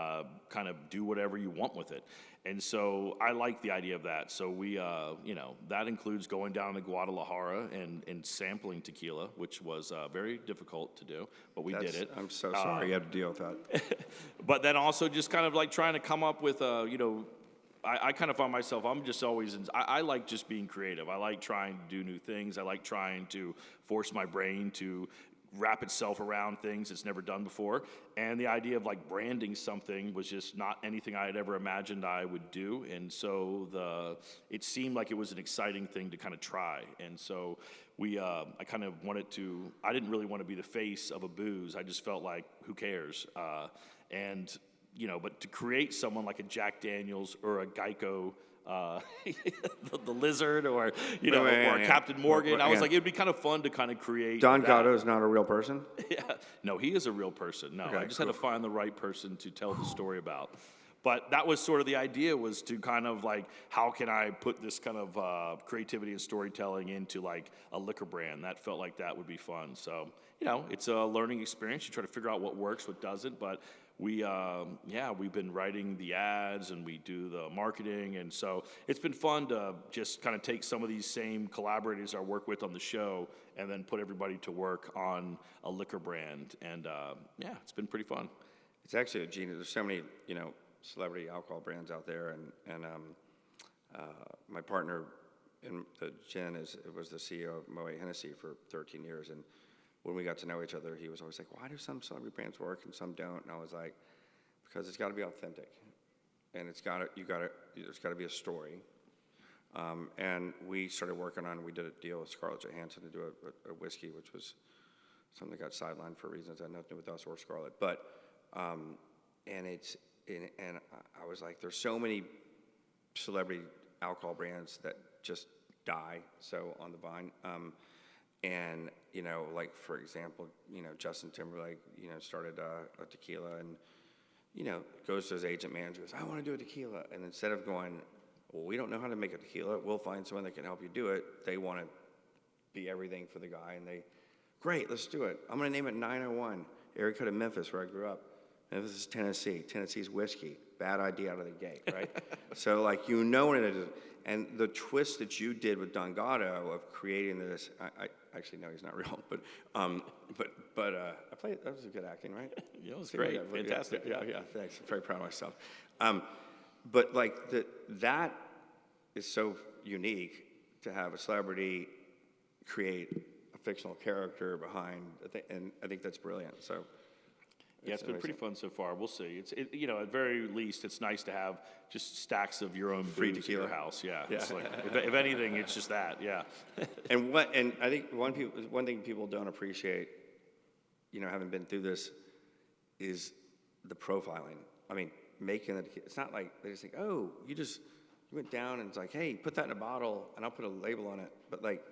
kind of do whatever you want with it. And so I like the idea of that. So we, that includes going down to Guadalajara and sampling tequila, which was very difficult to do, but we did it. I'm so sorry you had to deal with that. But then also just kind of like trying to come up with, I kind of find myself, I'm just always, I like just being creative. I like trying to do new things. I like trying to force my brain to wrap itself around things it's never done before. And the idea of like branding something was just not anything I had ever imagined I would do. And so it seemed like it was an exciting thing to kind of try. And so I kind of I didn't really want to be the face of a booze. I just felt like, who cares? But to create someone like a Jack Daniels or a Geico, the Lizard, or a Captain Morgan, I was like, it'd be kind of fun to kind of create. Don Gatto is not a real person? Yeah, no, he is a real person. No, okay, I just had to find the right person to tell the story about. But that was sort of the idea, was to kind of like, how can I put this kind of creativity and storytelling into like a liquor brand? That felt like that would be fun. So, it's a learning experience. You try to figure out what works, what doesn't. But we've been writing the ads and we do the marketing. And so it's been fun to just kind of take some of these same collaborators I work with on the show and then put everybody to work on a liquor brand. And it's been pretty fun. It's actually a genius. There's so many, celebrity alcohol brands out there, and my partner in the gin was the CEO of Moet Hennessy for 13 years, and when we got to know each other, he was always like, why do some celebrity brands work and some don't? And I was like, because it's got to be authentic, and there's got to be a story. And we started working on, we did a deal with Scarlett Johansson to do a whiskey, which was something that got sidelined for reasons that had nothing to do with us or Scarlett. But and I was like, there's so many celebrity alcohol brands that just die so on the vine. And, like, for example, Justin Timberlake, started a tequila and, goes to his agent manager, goes, I want to do a tequila. And instead of going, well, we don't know how to make a tequila, we'll find someone that can help you do it, they want to be everything for the guy. And great, let's do it. I'm going to name it 901, area code of Memphis, where I grew up. and this is Tennessee. Tennessee's whiskey. Bad idea out of the gate, right? So like when it is, and the twist that you did with Don Gatto of creating this, I actually no, he's not real, but I played. That was a good acting, right? Yeah, it was great, fantastic. Yeah, thanks. I'm very proud of myself. But like that is so unique to have a celebrity create a fictional character behind, and I think that's brilliant. So. Yeah, it's been pretty fun so far. We'll see. At very least, it's nice to have just stacks of your own Free booze tequila. in your house. Yeah. It's like, if anything, it's just that. Yeah. And I think one thing people don't appreciate, having been through this, is the profiling. I mean, making it. It's not like they just think, oh, you went down and it's like, hey, put that in a bottle and I'll put a label on it. But like,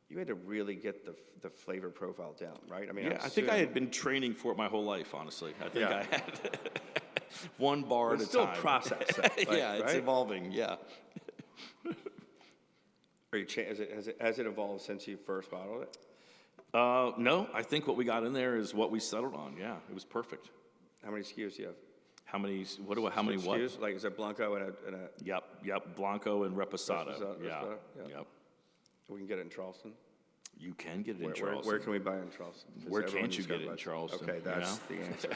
you had to really get the flavor profile down, right? I mean, Yeah, I think I had been training for it my whole life, honestly. I think I had one bar at a still time. process. Yeah, it's right? evolving, yeah. Are you has it evolved since you first bottled it? No, I think what we got in there is what we settled on. Yeah, it was perfect. How many SKUs do you have? How many what? SKUs? Like, is it Blanco and a Yep, Blanco and Reposado. Yeah. Yep. We can get it in Charleston? You can get it in Where Charleston. can we buy it in Charleston? 'Cause Where everyone can't you just got get it in busted. Charleston? Okay, that's the answer.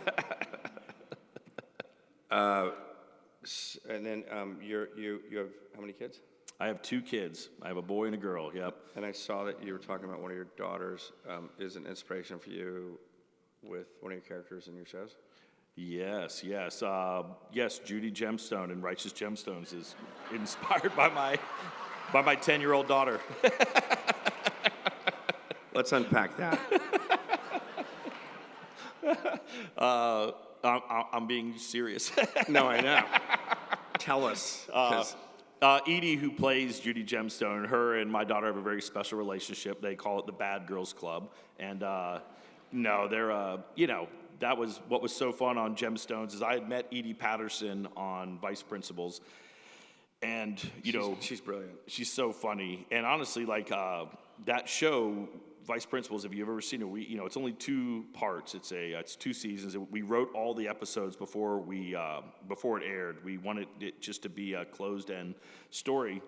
And then you have how many kids? I have 2 kids. I have a boy and a girl, yep. And I saw that you were talking about one of your daughters is an inspiration for you with one of your characters in your shows? Yes. Yes, Judy Gemstone in Righteous Gemstones is inspired by my 10-year-old daughter. Let's unpack that. I'm being serious. No, I know. Tell us. Edie, who plays Judy Gemstone, her and my daughter have a very special relationship. They call it the Bad Girls Club. And they're, that was what was so fun on Gemstones is I had met Edie Patterson on Vice Principals. And, she's brilliant. She's so funny. And honestly, like that show, Vice Principals, if you've ever seen it, it's only 2 parts. It's 2 seasons. We wrote all the episodes before it aired. We wanted it just to be a closed-end story.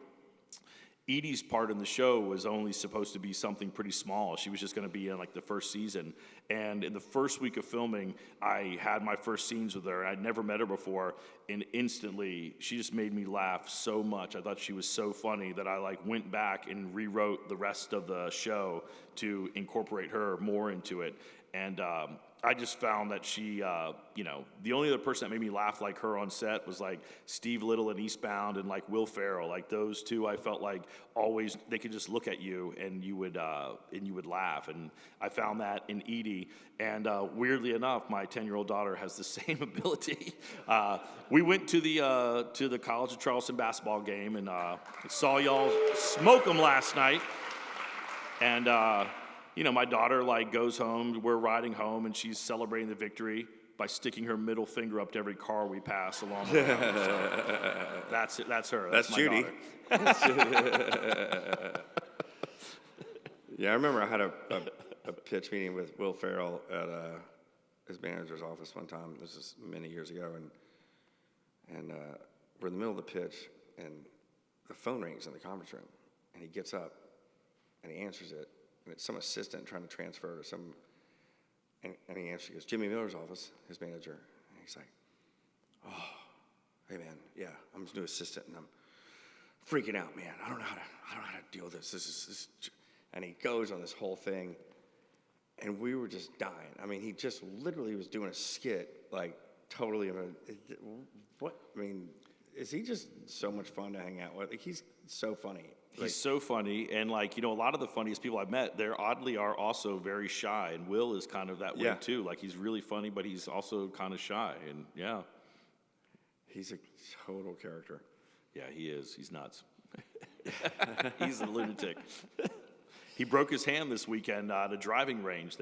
Edie's part in the show was only supposed to be something pretty small. She was just going to be in like the first season. And in the first week of filming, I had my first scenes with her. I'd never met her before, and instantly she just made me laugh so much. I thought she was so funny that I went back and rewrote the rest of the show to incorporate her more into it. And I just found that she, the only other person that made me laugh like her on set was like Steve Little in Eastbound and like Will Ferrell. Like those two, I felt like always they could just look at you and you would laugh. And I found that in Edie. And weirdly enough, my 10-year-old daughter has the same ability. We went to the College of Charleston basketball game and saw y'all smoke them last night. And my daughter goes home, we're riding home, and she's celebrating the victory by sticking her middle finger up to every car we pass along the way. So that's it. That's her. That's my Judy. daughter. Yeah, I remember I had a pitch meeting with Will Ferrell at his manager's office one time. This is many years ago, and we're in the middle of the pitch, and the phone rings in the conference room, and he gets up, and he answers it. And it's some assistant trying to transfer to some, and he answers, he goes, Jimmy Miller's office, his manager. And he's like, oh, hey man, yeah, I'm his new assistant, and I'm freaking out, man. I don't know how to deal with this. And he goes on this whole thing, and we were just dying. I mean, he just literally was doing a skit, totally. Is he just so much fun to hang out with? He's so funny. He's so funny, and a lot of the funniest people I've met, they oddly are also very shy, and Will is kind of that way too. He's really funny, but he's also kind of shy, and yeah. He's a total character. Yeah, he is. He's nuts. He's a lunatic. He broke his hand this weekend at a driving range.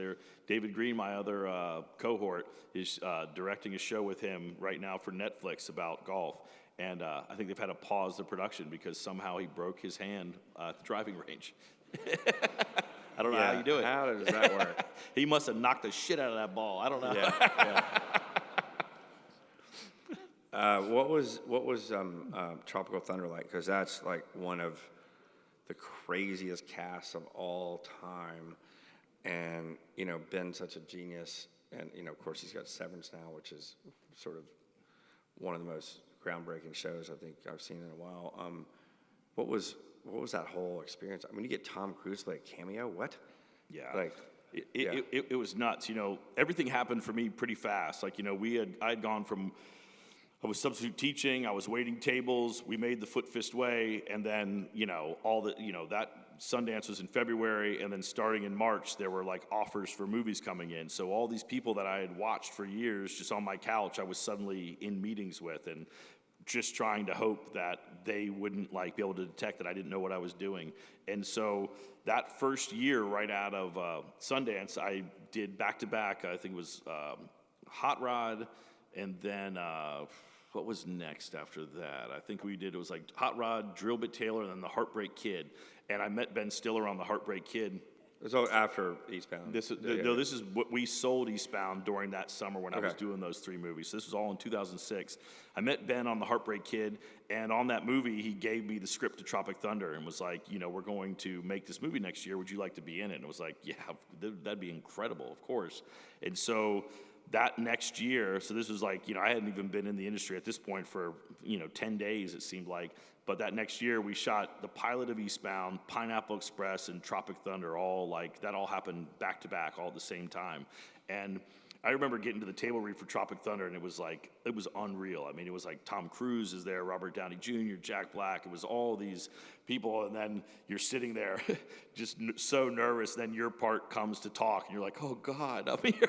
David Green, my other cohort, is directing a show with him right now for Netflix about golf. And I think they've had to pause the production because somehow he broke his hand at the driving range. I don't know how you do it. How does that work? He must have knocked the shit out of that ball. I don't know. Yeah. What was Tropical Thunder like? Because that's like one of the craziest casts of all time, and Ben's such a genius, and of course he's got Severance now, which is sort of one of the most groundbreaking shows I think I've seen in a while. What was that whole experience? I mean, you get Tom Cruise to play a cameo. What? Yeah. Like. It was nuts. Everything happened for me pretty fast. Like, I had gone from, I was substitute teaching, I was waiting tables, we made the Foot Fist Way, and then, that Sundance was in February, and then starting in March, there were like offers for movies coming in. So all these people that I had watched for years just on my couch, I was suddenly in meetings with, and just trying to hope that they wouldn't be able to detect that I didn't know what I was doing. And so that first year right out of Sundance, I did back-to-back, I think it was Hot Rod, and then what was next after that? I think it was like Hot Rod, Drill Bit Taylor, and then The Heartbreak Kid. And I met Ben Stiller on The Heartbreak Kid. So after Eastbound. This is what we sold Eastbound during that summer when I was doing those 3 movies. So this was all in 2006. I met Ben on The Heartbreak Kid, and on that movie, he gave me the script to Tropic Thunder and was like, we're going to make this movie next year. Would you like to be in it? And it was like, yeah, that'd be incredible, of course. And so that next year, so this was like, I hadn't even been in the industry at this point for, 10 days, it seemed like. But that next year, we shot the pilot of Eastbound, Pineapple Express, and Tropic Thunder, that all happened back to back, all at the same time. And I remember getting to the table read for Tropic Thunder, and it was unreal. I mean, it was like Tom Cruise is there, Robert Downey Jr., Jack Black. It was all these people, and then you're sitting there just so nervous. Then your part comes to talk, and you're like, oh, God, I'm here.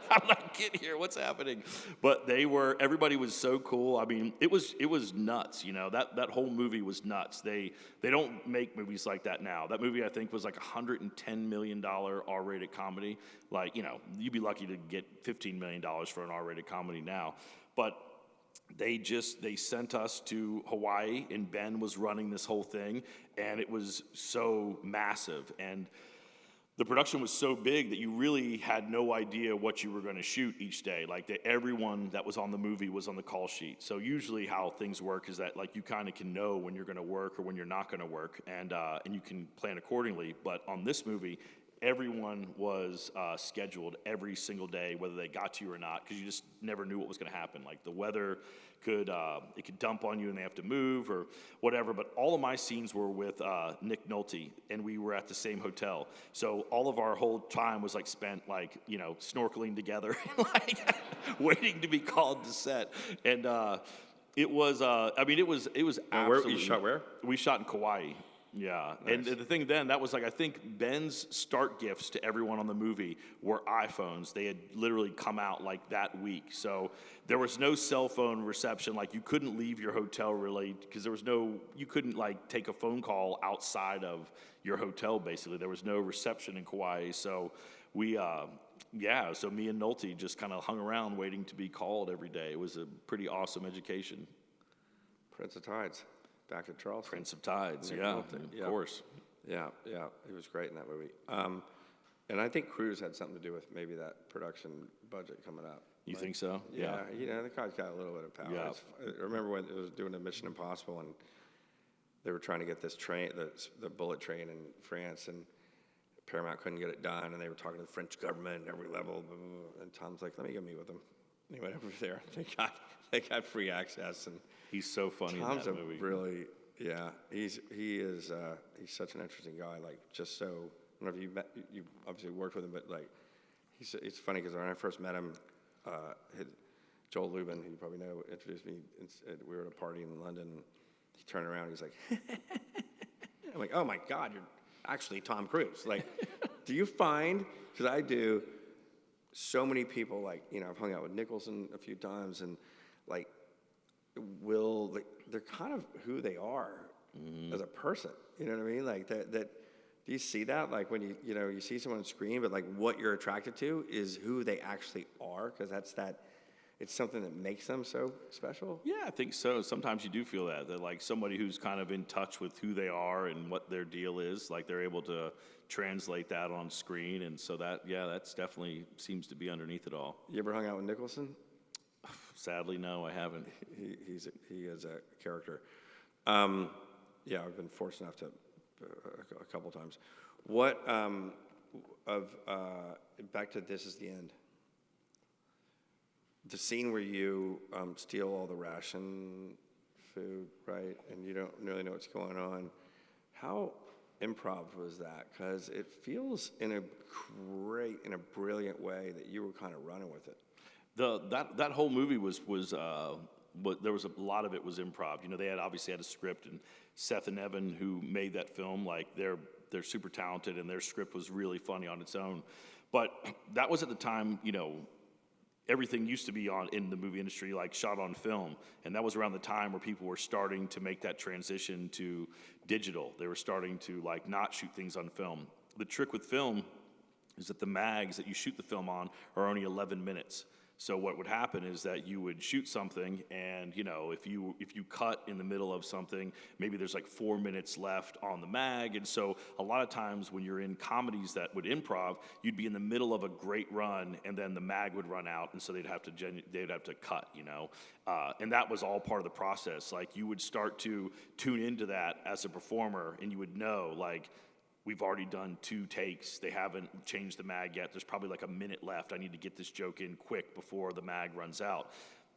How did I get here? What's happening? But everybody was so cool. I mean, it was nuts, that whole movie was nuts. They don't make movies like that now. That movie, I think, was like $110 million R-rated comedy. Like, you'd be lucky to get $15 million for an R-rated comedy now. But they sent us to Hawaii, and Ben was running this whole thing, and it was so massive. And the production was so big that you really had no idea what you were going to shoot each day. Everyone that was on the movie was on the call sheet. So usually how things work is that you kind of can know when you're going to work or when you're not going to work, and you can plan accordingly. But on this movie, everyone was scheduled every single day, whether they got to you or not, because you just never knew what was going to happen. Like the weather could dump on you and they have to move or whatever. But all of my scenes were with Nick Nolte, and we were at the same hotel. So all of our whole time was spent snorkeling together, waiting to be called to set. And it was it was absolutely. You shot where? We shot in Kauai. Yeah, nice. And the thing then, that was I think Ben's start gifts to everyone on the movie were iPhones. They had literally come out that week. So there was no cell phone reception. You couldn't leave your hotel really, because you couldn't take a phone call outside of your hotel basically. There was no reception in Kauai. So we, so me and Nolte just kind of hung around waiting to be called every day. It was a pretty awesome education. Prince of Tides. Back to Charleston. Prince of Tides, of course. Yeah, he was great in that movie. And I think Cruise had something to do with maybe that production budget coming up. You think so? Yeah, the guy's got a little bit of power. Yeah. I remember when it was doing a Mission Impossible, and they were trying to get this train, the bullet train in France, and Paramount couldn't get it done, and they were talking to the French government at every level, and Tom's like, let me go meet with them. And he went over there. They got free access, and he's so funny Tom's in that movie. Really, he's such an interesting guy. Just so. I don't know if you obviously worked with him, but it's funny because when I first met him, Joel Lubin, who you probably know, introduced me. We were at a party in London. And he turned around. And he's like, I'm like, oh my God, you're actually Tom Cruise. Do you find? Because I do. So many people, I've hung out with Nicholson a few times, and they're kind of who they are as a person. You know what I mean? That. Do you see that? When you see someone scream, but what you're attracted to is who they actually are, because it's something that makes them so special. Yeah, I think so. Sometimes you do feel that somebody who's kind of in touch with who they are and what their deal is, they're able to translate that on screen, and so that's definitely seems to be underneath it all. You ever hung out with Nicholson? Sadly, no, I haven't. He is a character. Yeah, I've been fortunate enough to a couple times. What back to This Is the End. The scene where you steal all the ration food, right, and you don't really know what's going on. How improv was that? Because it feels in a brilliant way that you were kind of running with it. That whole movie was there was a lot of it was improv. You know, they obviously had a script, and Seth and Evan, who made that film, like they're super talented, and their script was really funny on its own. But that was at the time, you know, everything used to be in the movie industry, like shot on film. And that was around the time where people were starting to make that transition to digital. They were starting to like not shoot things on film. The trick with film is that the mags that you shoot the film on are only 11 minutes. So what would happen is that you would shoot something, and you know, if you cut in the middle of something, maybe there's like 4 minutes left on the mag. And so a lot of times when you're in comedies that would improv, you'd be in the middle of a great run, and then the mag would run out, and so they'd have to cut, you know. And that was all part of the process. Like, you would start to tune into that as a performer, and you would know, like, we've already done 2 takes. They haven't changed the mag yet. There's probably like a minute left. I need to get this joke in quick before the mag runs out.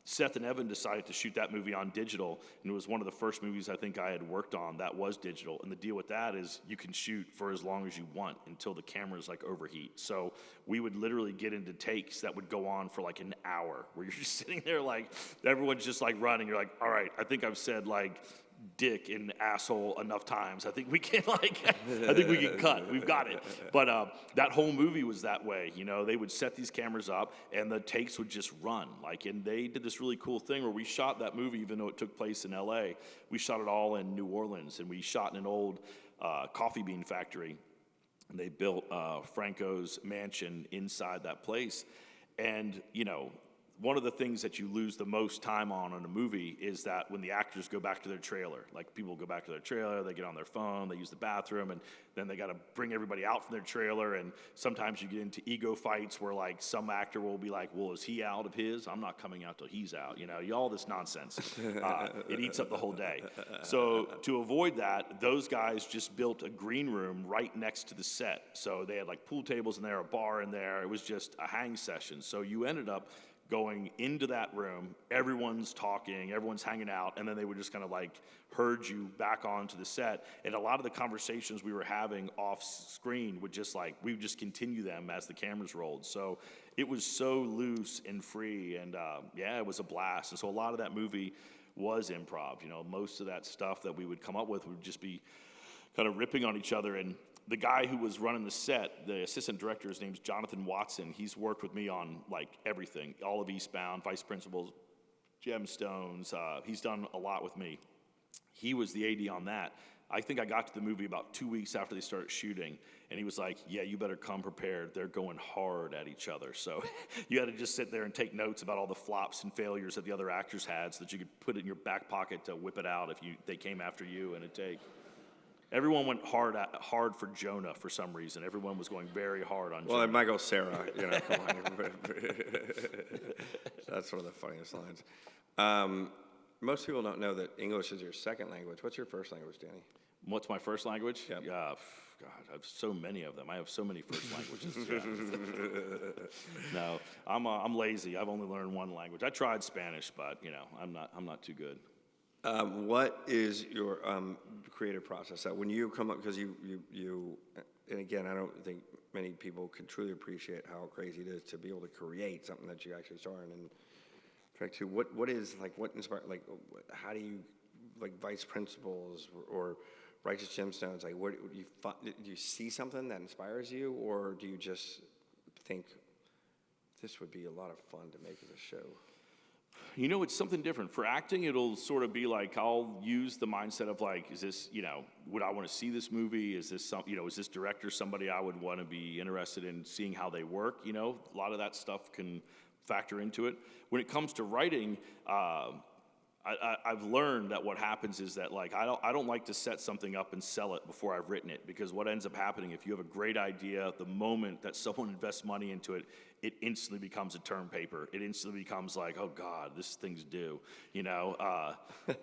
Seth and Evan decided to shoot that movie on digital, and it was one of the first movies I think I had worked on that was digital. And the deal with that is you can shoot for as long as you want until the cameras like overheat. So we would literally get into takes that would go on for like an hour, where you're just sitting there like everyone's just like running. You're like, all right, I think I've said like dick and asshole enough times. I think we can cut. We've got it. But that whole movie was that way. You know, they would set these cameras up and the takes would just run. Like, and they did this really cool thing where we shot that movie, even though it took place in LA, we shot it all in New Orleans, and we shot in an old coffee bean factory. And they built Franco's mansion inside that place. And, you know, one of the things that you lose the most time on in a movie is that when the actors go back to their trailer, like people go back to their trailer, they get on their phone, they use the bathroom, and then they got to bring everybody out from their trailer. And sometimes you get into ego fights where like some actor will be like, well, is he out of his? I'm not coming out till he's out. You know, all this nonsense. It eats up the whole day. So to avoid that, those guys just built a green room right next to the set. So they had like pool tables in there, a bar in there. It was just a hang session. So you ended up going into that room, everyone's talking, everyone's hanging out, and then they would just kind of like herd you back onto the set. And a lot of the conversations we were having off screen would just like, we would just continue them as the cameras rolled. So it was so loose and free, and yeah, it was a blast. And so a lot of that movie was improv. You know, most of that stuff that we would come up with would just be kind of ripping on each other. And the guy who was running the set, the assistant director, his name's Jonathan Watson. He's worked with me on like everything, all of Eastbound, Vice Principals, Gemstones. He's done a lot with me. He was the AD on that. I think I got to the movie about 2 weeks after they started shooting, and he was like, yeah, you better come prepared. They're going hard at each other. So you had to just sit there and take notes about all the flops and failures that the other actors had so that you could put it in your back pocket to whip it out if they came after you in a take. Everyone went hard for Jonah for some reason. Everyone was going very hard on Jonah. Well, it might go Sarah, you know, come on. That's one of the funniest lines. Most people don't know that English is your second language. What's your first language, Danny? What's my first language? Yep. Yeah, God, I have so many of them. I have so many first languages. No, I'm lazy. I've only learned one language. I tried Spanish, but you know, I'm not too good. What is your creative process? When you come up, because you, and again, I don't think many people can truly appreciate how crazy it is to be able to create something that you actually star in. And track two, what inspired, like, how do you, like, Vice Principals or Righteous Gemstones, like, do you see something that inspires you, or do you just think this would be a lot of fun to make as a show? You know, it's something different. For acting, it'll sort of be like, I'll use the mindset of like, is this, you know, would I want to see this movie? Is this is this director somebody I would want to be interested in seeing how they work? You know, a lot of that stuff can factor into it. When it comes to writing, I've learned that what happens is that like I don't like to set something up and sell it before I've written it, because what ends up happening, if you have a great idea, the moment that someone invests money into it, it instantly becomes a term paper. It instantly becomes like, oh God, this thing's due, you know?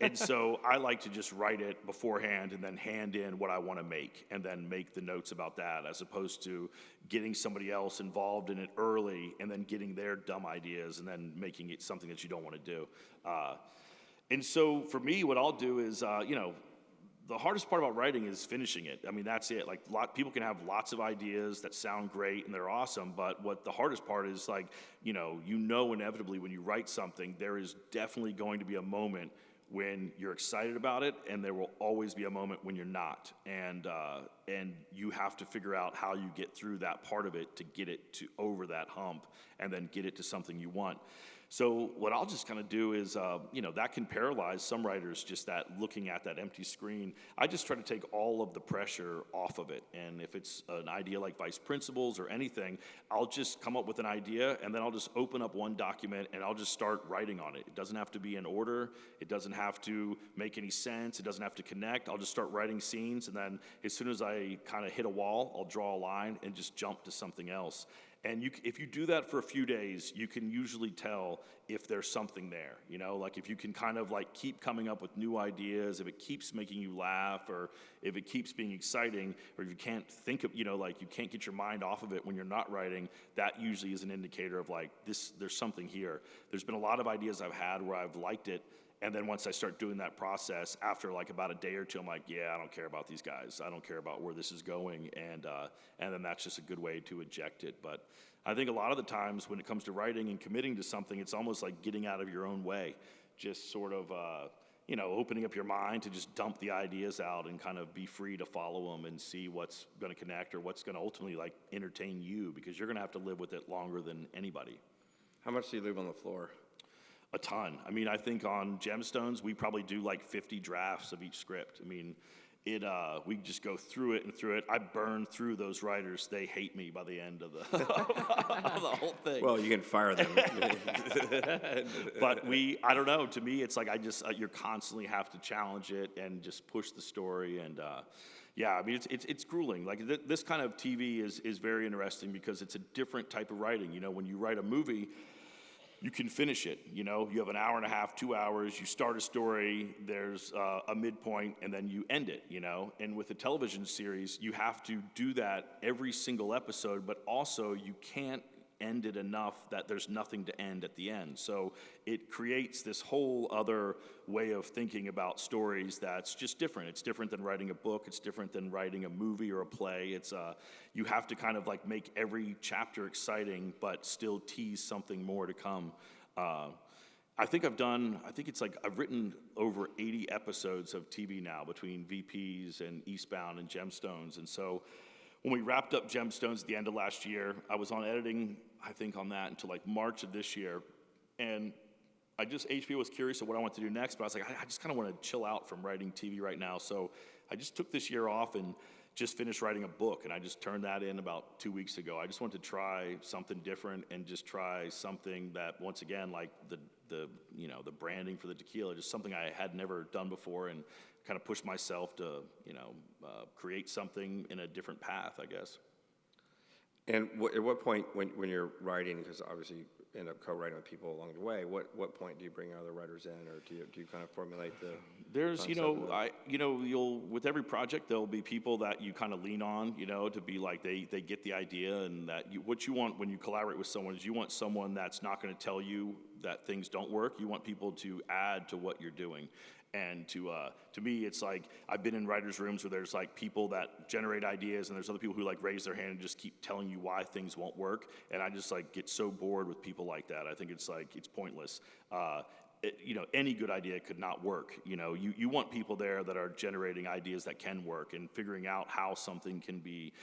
And so I like to just write it beforehand and then hand in what I want to make and then make the notes about that, as opposed to getting somebody else involved in it early and then getting their dumb ideas and then making it something that you don't want to do. And so for me, what I'll do is, the hardest part about writing is finishing it. I mean, that's it. Like, people can have lots of ideas that sound great and they're awesome, but what the hardest part is, like, inevitably when you write something, there is definitely going to be a moment when you're excited about it, and there will always be a moment when you're not. And you have to figure out how you get through that part of it to get it to over that hump and then get it to something you want. So what I'll just kind of do is, that can paralyze some writers, just that looking at that empty screen. I just try to take all of the pressure off of it. And if it's an idea like Vice Principals or anything, I'll just come up with an idea, and then I'll just open up one document, and I'll just start writing on it. It doesn't have to be in order. It doesn't have to make any sense. It doesn't have to connect. I'll just start writing scenes, and then as soon as I kind of hit a wall, I'll draw a line and just jump to something else. And if you do that for a few days, you can usually tell if there's something there, like if you can kind of like keep coming up with new ideas, if it keeps making you laugh, or if it keeps being exciting, or if you can't think of, like you can't get your mind off of it when you're not writing, that usually is an indicator of like there's something here. There's been a lot of ideas I've had where I've liked it, and then once I start doing that process, after like about a day or two, I'm like, yeah, I don't care about these guys. I don't care about where this is going. And then that's just a good way to eject it. But I think a lot of the times when it comes to writing and committing to something, it's almost like getting out of your own way. Just sort of, opening up your mind to just dump the ideas out and kind of be free to follow them and see what's going to connect or what's going to ultimately like entertain you, because you're going to have to live with it longer than anybody. How much do you leave on the floor? A ton. I mean, I think on Gemstones, we probably do like 50 drafts of each script. I mean, we just go through it and through it. I burn through those writers. They hate me by the end of the, of the whole thing. Well, you can fire them. But I don't know. To me, it's like you constantly have to challenge it and just push the story. And I mean, it's grueling. Like this kind of TV is very interesting because it's a different type of writing. When you write a movie, you can finish it, you have an hour and a half, 2 hours, you start a story, there's a midpoint, and then you end it, And with a television series, you have to do that every single episode, but also you can't end it enough that there's nothing to end at the end. So it creates this whole other way of thinking about stories that's just different. It's different than writing a book. It's different than writing a movie or a play. It's you have to kind of like make every chapter exciting, but still tease something more to come. I've written over 80 episodes of TV now between VPs and Eastbound and Gemstones. And so when we wrapped up Gemstones at the end of last year, I was on editing, I think, on that until like March of this year. And HBO was curious of what I wanted to do next, but I was like, I just kind of want to chill out from writing TV right now. So I just took this year off and just finished writing a book, and I just turned that in about 2 weeks ago. I just wanted to try something different and just try something that, once again, like the branding for the tequila, just something I had never done before, and kind of push myself to, create something in a different path, I guess. And at what point, when you're writing, because obviously you end up co-writing with people along the way, what point do you bring other writers in, or do you kind of formulate the? There's, you'll with every project there'll be people that you kind of lean on, to be like they get the idea, and that what you want when you collaborate with someone is you want someone that's not going to tell you that things don't work. You want people to add to what you're doing. And to me, it's like I've been in writers' rooms where there's like people that generate ideas, and there's other people who like raise their hand and just keep telling you why things won't work. And I just like get so bored with people like that. I think it's pointless. Any good idea could not work. You want people there that are generating ideas that can work and figuring out how something can be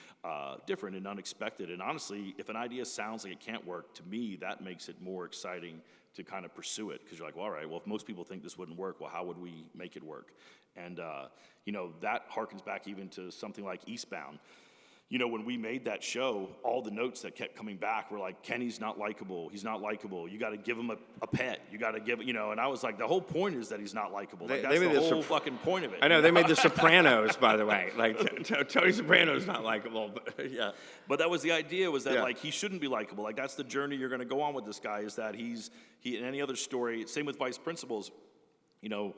different and unexpected. And honestly, if an idea sounds like it can't work, to me, that makes it more exciting to kind of pursue it, because you're like, well, all right, well, if most people think this wouldn't work, well, how would we make it work? And, that harkens back even to something like Eastbound. you know, when we made that show, all the notes that kept coming back were like, Kenny's not likable. He's not likable. You got to give him a pet. You got to give, you know, and I was like, the whole point is that he's not likable. Like, that's the whole fucking point of it. I know, they made The Sopranos, by the way. Like, Tony Soprano's not likable, but yeah. But that was the idea, was that, Yeah. like, he shouldn't be likable. Like, that's the journey you're going to go on with this guy, is that he, in any other story, same with Vice Principals, you know,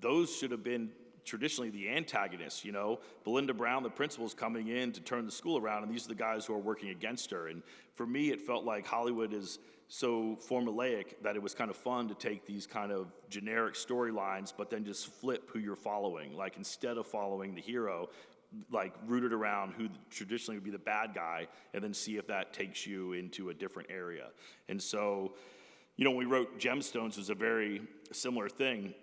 those should have been traditionally the antagonists, you know. Belinda Brown, the principal's coming in to turn the school around, and these are the guys who are working against her. And for me, it felt like Hollywood is so formulaic that it was kind of fun to take these kind of generic storylines, but then just flip who you're following. Like, instead of following the hero, like, rooted around who traditionally would be the bad guy, and then see if that takes you into a different area. And so, you know, when we wrote Gemstones, it was a very similar thing.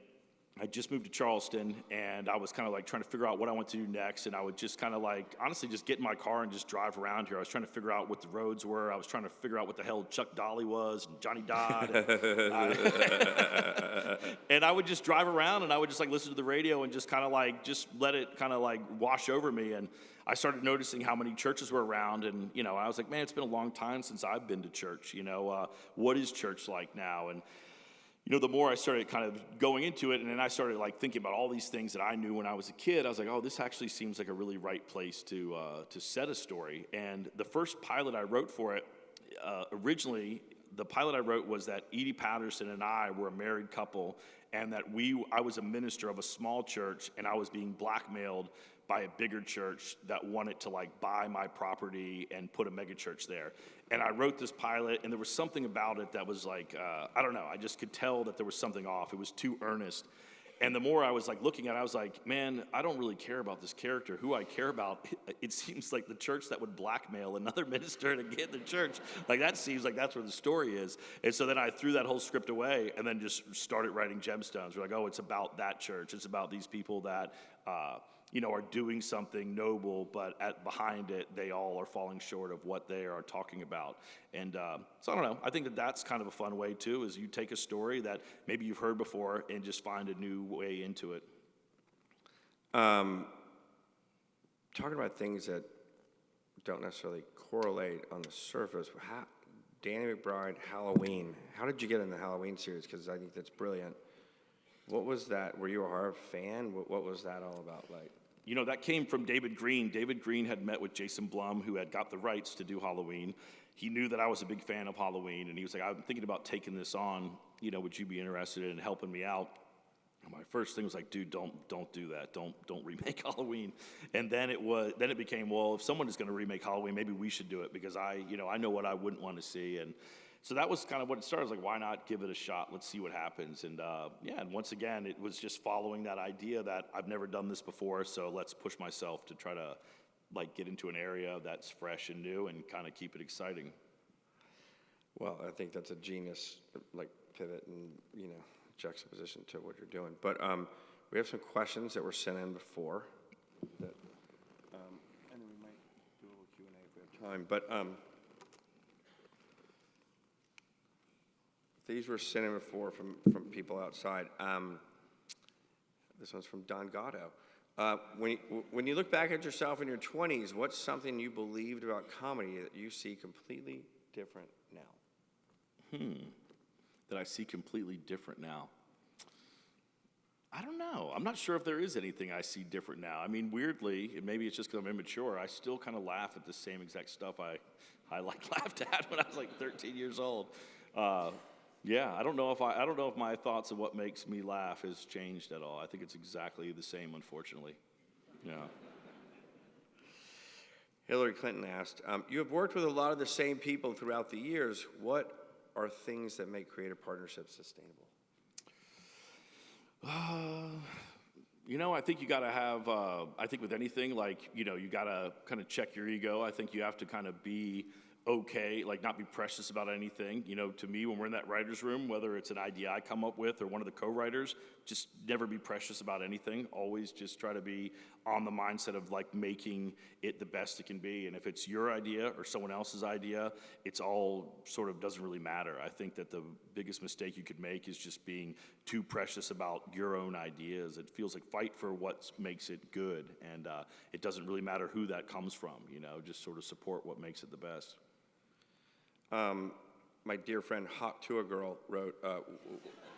I just moved to Charleston, and I was kind of like trying to figure out what I want to do next, and I would just kind of like, honestly, just get in my car and just drive around here. I was trying to figure out what the roads were. I was trying to figure out what the hell Chuck Dolly was, and Johnny Dodd. And I would just drive around, and I would just like listen to the radio and just kind of like, just let it kind of like wash over me. And I started noticing how many churches were around, and, you know, I was like, man, it's been a long time since I've been to church. You know, what is church like now? And you know, the more I started kind of going into it, and then I started like thinking about all these things that I knew when I was a kid, I was like, oh, this actually seems like a really right place to set a story. And the first pilot I wrote for it, originally, the pilot I wrote was that Edie Patterson and I were a married couple, and that I was a minister of a small church, and I was being blackmailed by a bigger church that wanted to like buy my property and put a megachurch there. And I wrote this pilot, and there was something about it that was like, I don't know, I just could tell that there was something off. It was too earnest. And the more I was like looking at it, I was like, man, I don't really care about this character. Who I care about, it seems like the church that would blackmail another minister to get the church. Like, that seems like that's where the story is. And so then I threw that whole script away and then just started writing Gemstones. We're like, oh, it's about that church. It's about these people that, you know, are doing something noble, but behind it, they all are falling short of what they are talking about. And so I don't know. I think that that's kind of a fun way, too, is you take a story that maybe you've heard before and just find a new way into it. Talking about things that don't necessarily correlate on the surface, Danny McBride, Halloween. How did you get in the Halloween series? Because I think that's brilliant. What was that? Were you a horror fan? What was that all about? Like, you know, that came from David Green. David Green had met with Jason Blum, who had got the rights to do Halloween. He knew that I was a big fan of Halloween, and he was like, I'm thinking about taking this on. You know, would you be interested in helping me out? And my first thing was like, dude, don't do that. Don't remake Halloween. And then it became, well, if someone is going to remake Halloween, maybe we should do it, because I know what I wouldn't want to see. And so that was kind of what it started. I was like, why not give it a shot? Let's see what happens. And and once again, it was just following that idea that I've never done this before, so let's push myself to try to like get into an area that's fresh and new and kind of keep it exciting. well, I think that's a genius, like, pivot and, you know, juxtaposition to what you're doing. But we have some questions that were sent in before. And then we might do a little Q&A if we have time. But these were sent in before from people outside. This one's from Don Gatto. When you look back at yourself in your 20s, what's something you believed about comedy that you see completely different now? That I see completely different now. I don't know. I'm not sure if there is anything I see different now. I mean, weirdly, and maybe it's just because I'm immature, I still kind of laugh at the same exact stuff I laughed at when I was like 13 years old. Yeah, I don't know if my thoughts of what makes me laugh has changed at all. I think it's exactly the same, unfortunately. Yeah. Hillary Clinton asked, you have worked with a lot of the same people throughout the years. What are things that make creative partnerships sustainable? You know, I think you got to have, I think with anything, like, you know, you got to kind of check your ego. I think you have to kind of be okay, like not be precious about anything. You know, to me, when we're in that writer's room, whether it's an idea I come up with or one of the co-writers, just never be precious about anything. Always just try to be on the mindset of like making it the best it can be. And if it's your idea or someone else's idea, it's all sort of doesn't really matter. I think that the biggest mistake you could make is just being too precious about your own ideas. It feels like fight for what makes it good. And it doesn't really matter who that comes from, you know, just sort of support what makes it the best. My dear friend Hot to a Girl wrote,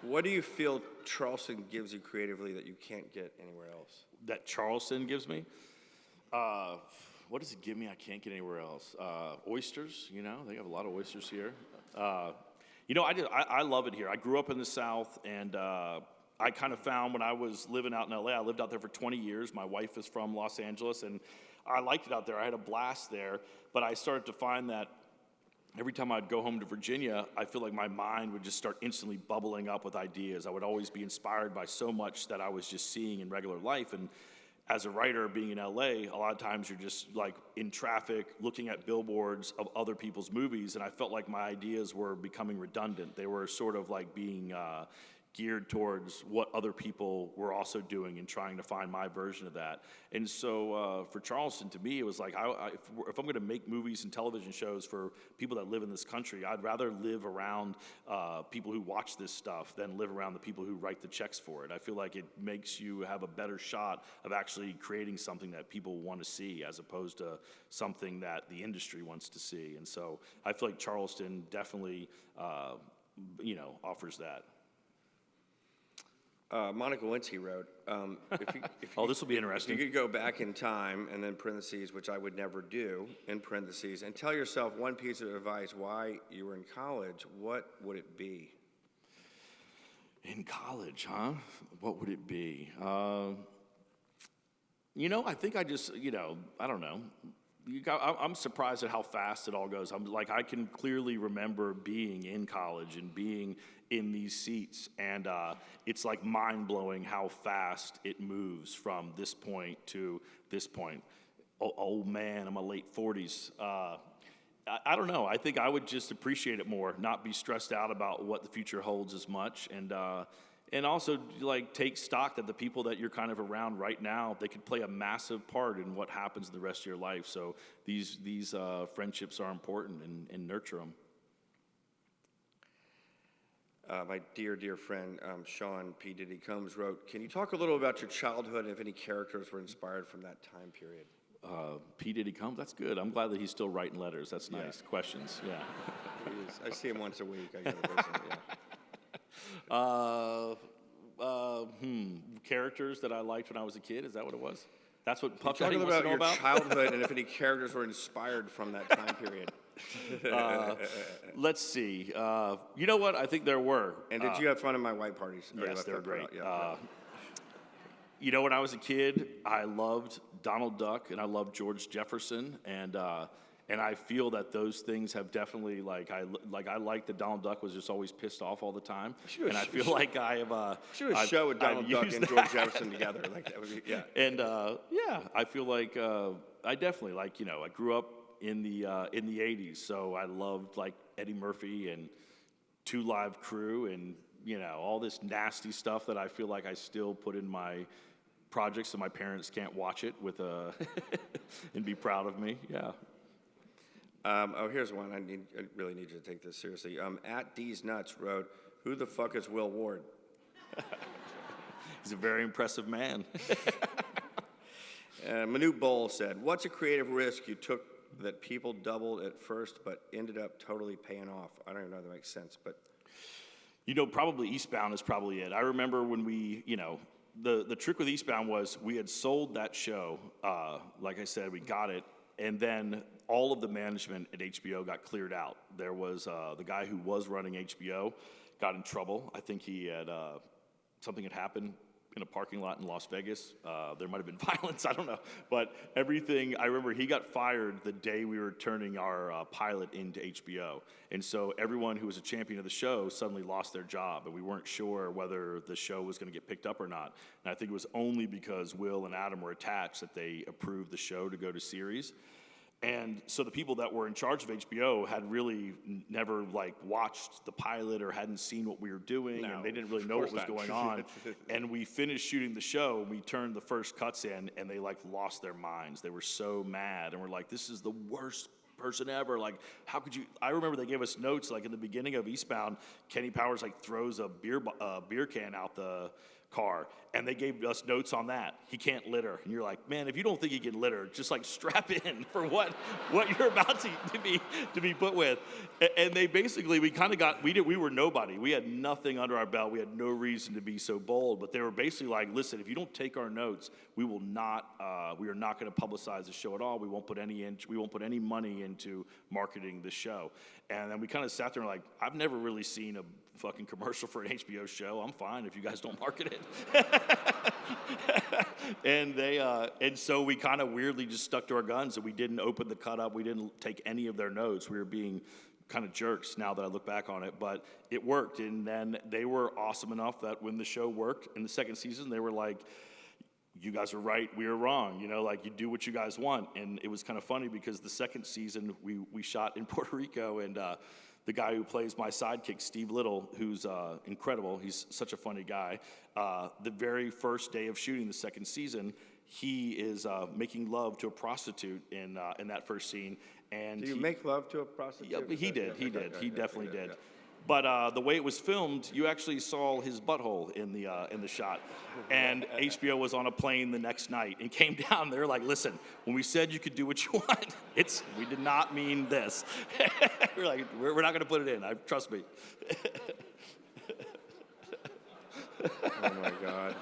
what do you feel Charleston gives you creatively that you can't get anywhere else? That Charleston gives me? What does it give me I can't get anywhere else? Oysters, you know, they have a lot of oysters here. You know, I love it here. I grew up in the South, and I kind of found when I was living out in LA, I lived out there for 20 years. My wife is from Los Angeles, and I liked it out there. I had a blast there, but I started to find that every time I'd go home to Virginia, I feel like my mind would just start instantly bubbling up with ideas. I would always be inspired by so much that I was just seeing in regular life. And as a writer, being in LA, a lot of times you're just like in traffic, looking at billboards of other people's movies, and I felt like my ideas were becoming redundant. They were sort of like being geared towards what other people were also doing and trying to find my version of that. And so for Charleston, to me, it was like, if I'm going to make movies and television shows for people that live in this country, I'd rather live around people who watch this stuff than live around the people who write the checks for it. I feel like it makes you have a better shot of actually creating something that people want to see as opposed to something that the industry wants to see. And so I feel like Charleston definitely, you know, offers that. Monica Lewinsky wrote, This will be interesting. If you could go back in time and then parentheses, which I would never do, in parentheses, and tell yourself one piece of advice why you were in college, what would it be? In college, huh? What would it be? You know, I think I just, you know, I don't know. I'm surprised at how fast it all goes. I can clearly remember being in college and being in these seats, and it's like mind-blowing how fast it moves from this point to this point. Oh man, I'm in my late 40s. I don't know. I think I would just appreciate it more, not be stressed out about what the future holds as much, and also like take stock that the people that you're kind of around right now, they could play a massive part in what happens in the rest of your life. So these friendships are important, and nurture them. My dear friend Sean P. Diddy Combs wrote, can you talk a little about your childhood and if any characters were inspired from that time period? P. Diddy Combs, that's good. I'm glad that he's still writing letters. That's nice. Yeah. Questions, yeah. I see him once a week. I get a visit, yeah. Characters that I liked when I was a kid, is that what it was? That's what Puff Talk Daddy wants to know your about? childhood and if any characters were inspired from that time period. Let's see. You know what? I think there were. And did you have fun at my white parties? Yes, they're great. Yeah. You know, when I was a kid, I loved Donald Duck and I loved George Jefferson, and I feel that those things have definitely I like that Donald Duck was just always pissed off all the time, and I feel like I have should have a show with Donald Duck and George Jefferson together. Like that would be, yeah. And I feel like I definitely I grew up in the 80s, so I loved like Eddie Murphy and Two Live Crew and all this nasty stuff that I feel like I still put in my projects so my parents can't watch it with and be proud of me. Yeah. Here's one. I really need you to take this seriously. At D's Nuts wrote, "Who the fuck is Will Ward?" He's a very impressive man. Manute Bowl said, "What's a creative risk you took that people doubled at first but ended up totally paying off?" I don't even know if that makes sense, but probably Eastbound is probably it. I remember when we, the trick with Eastbound was we had sold that show. Like I said, we got it, and then all of the management at HBO got cleared out. There was the guy who was running HBO got in trouble. I think he had something had happened in a parking lot in Las Vegas. There might have been violence, I don't know. But everything, I remember he got fired the day we were turning our pilot into HBO. And so everyone who was a champion of the show suddenly lost their job, and we weren't sure whether the show was going to get picked up or not. And I think it was only because Will and Adam were attached that they approved the show to go to series. And so the people that were in charge of HBO had really never like watched the pilot or hadn't seen what we were doing, and they didn't really know what was going on. And we finished shooting the show, we turned the first cuts in, and they like lost their minds. They were so mad, and we're like, this is the worst person ever. Like, how could you? I remember they gave us notes like in the beginning of Eastbound, Kenny Powers like throws a beer can out the car, and they gave us notes on that. He can't litter. And you're like, man, if you don't think he can litter, just like strap in for what you're about to be put with. And they basically, we kind of got, we were nobody. We had nothing under our belt. We had no reason to be so bold, but they were basically like, listen, if you don't take our notes, we are not going to publicize the show at all. We won't put any money into marketing the show. And then we kind of sat there and like, I've never really seen a fucking commercial for an HBO show. I'm fine if you guys don't market it. And so we kind of weirdly just stuck to our guns, and we didn't open the cut up. We didn't take any of their notes. We were being kind of jerks now that I look back on it, but it worked. And then they were awesome enough that when the show worked in the second season, they were like, you guys are right, we were wrong, like you do what you guys want. And it was kind of funny because the second season we shot in Puerto Rico, and the guy who plays my sidekick, Steve Little, who's incredible, he's such a funny guy, the very first day of shooting the second season, he is making love to a prostitute in that first scene. And Do you make love to a prostitute? Yeah, he definitely did. But the way it was filmed, you actually saw his butthole in the shot. And HBO was on a plane the next night and came down. They were like, listen, when we said you could do what you want, we did not mean this. We're like, we're not going to put it in. Trust me. Oh, my God.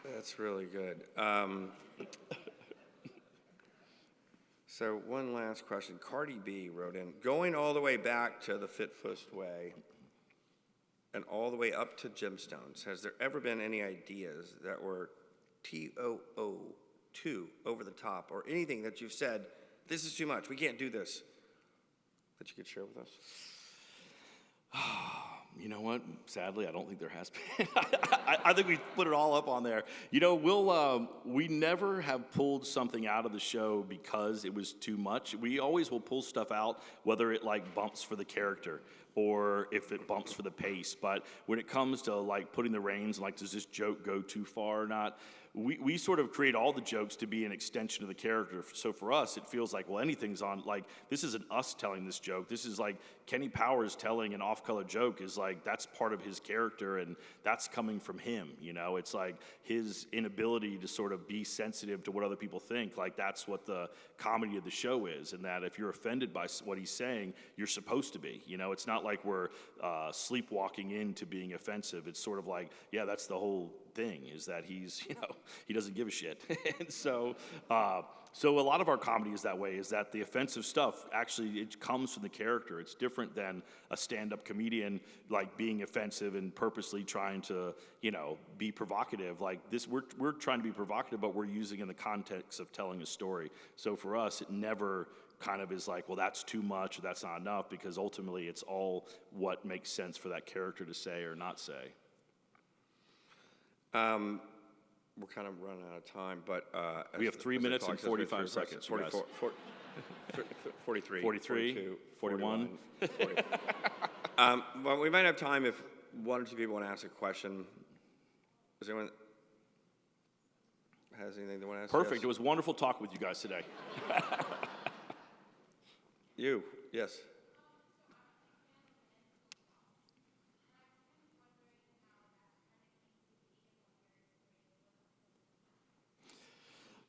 That's really good. So one last question. Cardi B wrote in, going all the way back to the Fit Fist Way and all the way up to Gemstones, has there ever been any ideas that were too over the top, or anything that you've said, this is too much, we can't do this, that you could share with us? You know what? Sadly, I don't think there has been. I think we put it all up on there. We never have pulled something out of the show because it was too much. We always will pull stuff out, whether it like bumps for the character or if it bumps for the pace. But when it comes to like putting the reins, like does this joke go too far or not? We sort of create all the jokes to be an extension of the character. So for us, it feels like, well, anything's on, like, this isn't us telling this joke. This is like Kenny Powers telling an off-color joke is like, that's part of his character, and that's coming from him, It's like his inability to sort of be sensitive to what other people think. Like, that's what the comedy of the show is, and that if you're offended by what he's saying, you're supposed to be, It's not like we're sleepwalking into being offensive. It's sort of like, yeah, that's the whole thing, is that he's, he doesn't give a shit. And so a lot of our comedy is that way, is that the offensive stuff, actually, it comes from the character. It's different than a stand-up comedian, like, being offensive and purposely trying to, be provocative. Like, this, we're trying to be provocative, but we're using it in the context of telling a story. So for us, it never kind of is like, well, that's too much, or that's not enough, because ultimately it's all what makes sense for that character to say or not say. We're kind of running out of time, but... we have 3 minutes and 45 seconds. 43, 43, 42, 41. 40. Well, we might have time if one or two people want to ask a question. Does anyone has anything they want to ask? Perfect. Yes. It was wonderful talking with you guys today. You, yes.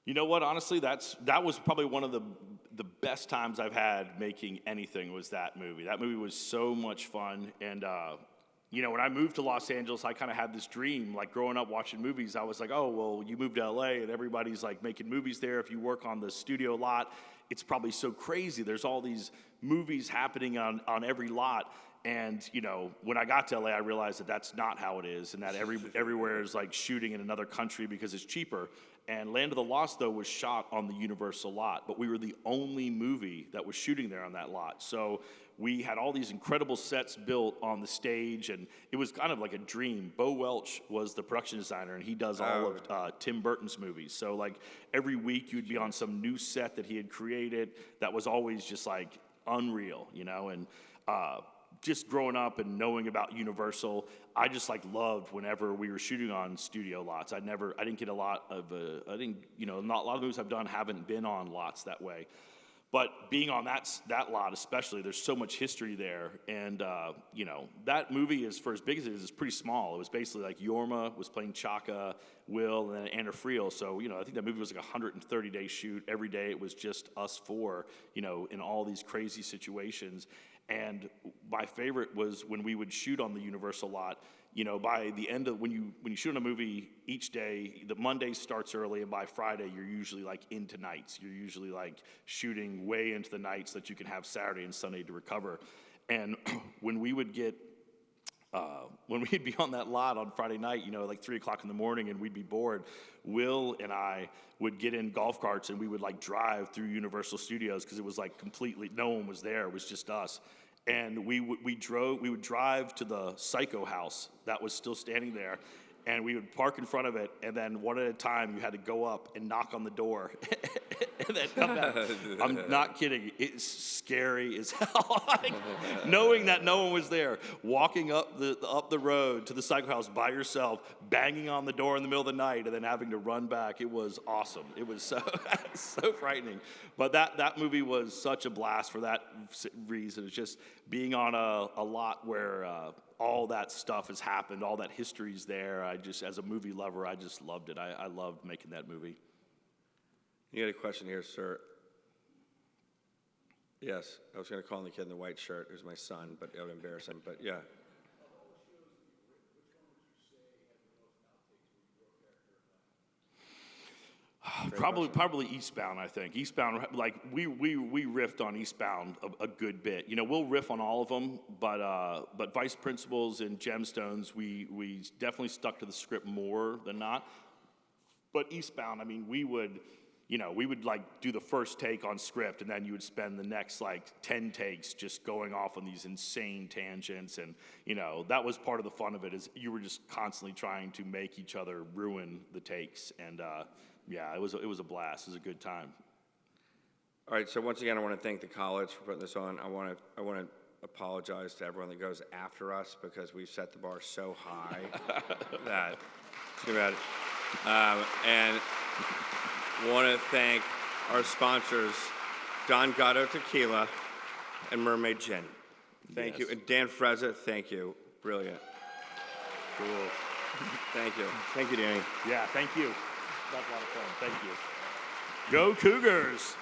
You know what? Honestly, that was probably one of the best times I've had making anything, was that movie. That movie was so much fun. And, when I moved to Los Angeles, I kind of had this dream. Like, growing up watching movies, I was like, oh, well, you moved to LA and everybody's like making movies there. If you work on the studio lot, it's probably so crazy. There's all these movies happening on every lot. And, when I got to LA, I realized that that's not how it is, and that everywhere is like shooting in another country because it's cheaper. And Land of the Lost, though, was shot on the Universal lot, but we were the only movie that was shooting there on that lot. So we had all these incredible sets built on the stage, and it was kind of like a dream. Bo Welch was the production designer, and he does all of Tim Burton's movies. So like every week you'd be on some new set that he had created that was always just like unreal, you know, and just growing up and knowing about Universal, I just like loved whenever we were shooting on studio lots. I didn't get a lot of, not a lot of movies I've done haven't been on lots that way. But being on that lot especially, there's so much history there. And, that movie, is for as big as it is pretty small. It was basically like Yorma was playing Chaka, Will, and then Anna Friel. So, I think that movie was like a 130-day shoot. Every day it was just us four, in all these crazy situations. And my favorite was when we would shoot on the Universal lot. By the end of when you shoot on a movie each day, the Monday starts early, and by Friday you're usually like into nights. You're usually like shooting way into the night so that you can have Saturday and Sunday to recover. And when we would get when we'd be on that lot on Friday night, like 3:00 in the morning, and we'd be bored, Will and I would get in golf carts and we would like drive through Universal Studios because it was like completely, no one was there. It was just us. And we would drive to the Psycho house that was still standing there, and we would park in front of it, and then one at a time you had to go up and knock on the door and then come back. I'm not kidding. It's scary as hell. Like, knowing that no one was there, walking up the road to the Psycho house by yourself, banging on the door in the middle of the night, and then having to run back. It was awesome. It was so frightening. But that movie was such a blast for that reason. It's just being on a lot where all that stuff has happened, all that history's there. As a movie lover, I just loved it. I loved making that movie. You got a question here, sir? Yes, I was going to call him the kid in the white shirt, who's my son, but I would embarrass him. But yeah. Probably Eastbound, I think. Eastbound, like, we riffed on Eastbound a good bit. We'll riff on all of them, but Vice Principals and Gemstones, we definitely stuck to the script more than not. But Eastbound, I mean, we would like do the first take on script, and then you would spend the next like 10 takes just going off on these insane tangents, and that was part of the fun of it, is you were just constantly trying to make each other ruin the takes, and yeah, it was a blast. It was a good time. All right, so once again, I want to thank the college for putting this on. I want to apologize to everyone that goes after us, because we've set the bar so high that it's too bad. And want to thank our sponsors, Don Gatto Tequila and Mermaid Gin. Thank you. And Dan Frezza, thank you. Brilliant. Cool. Thank you. Thank you, Danny. Yeah, thank you. That was a lot of fun. Thank you. Go Cougars!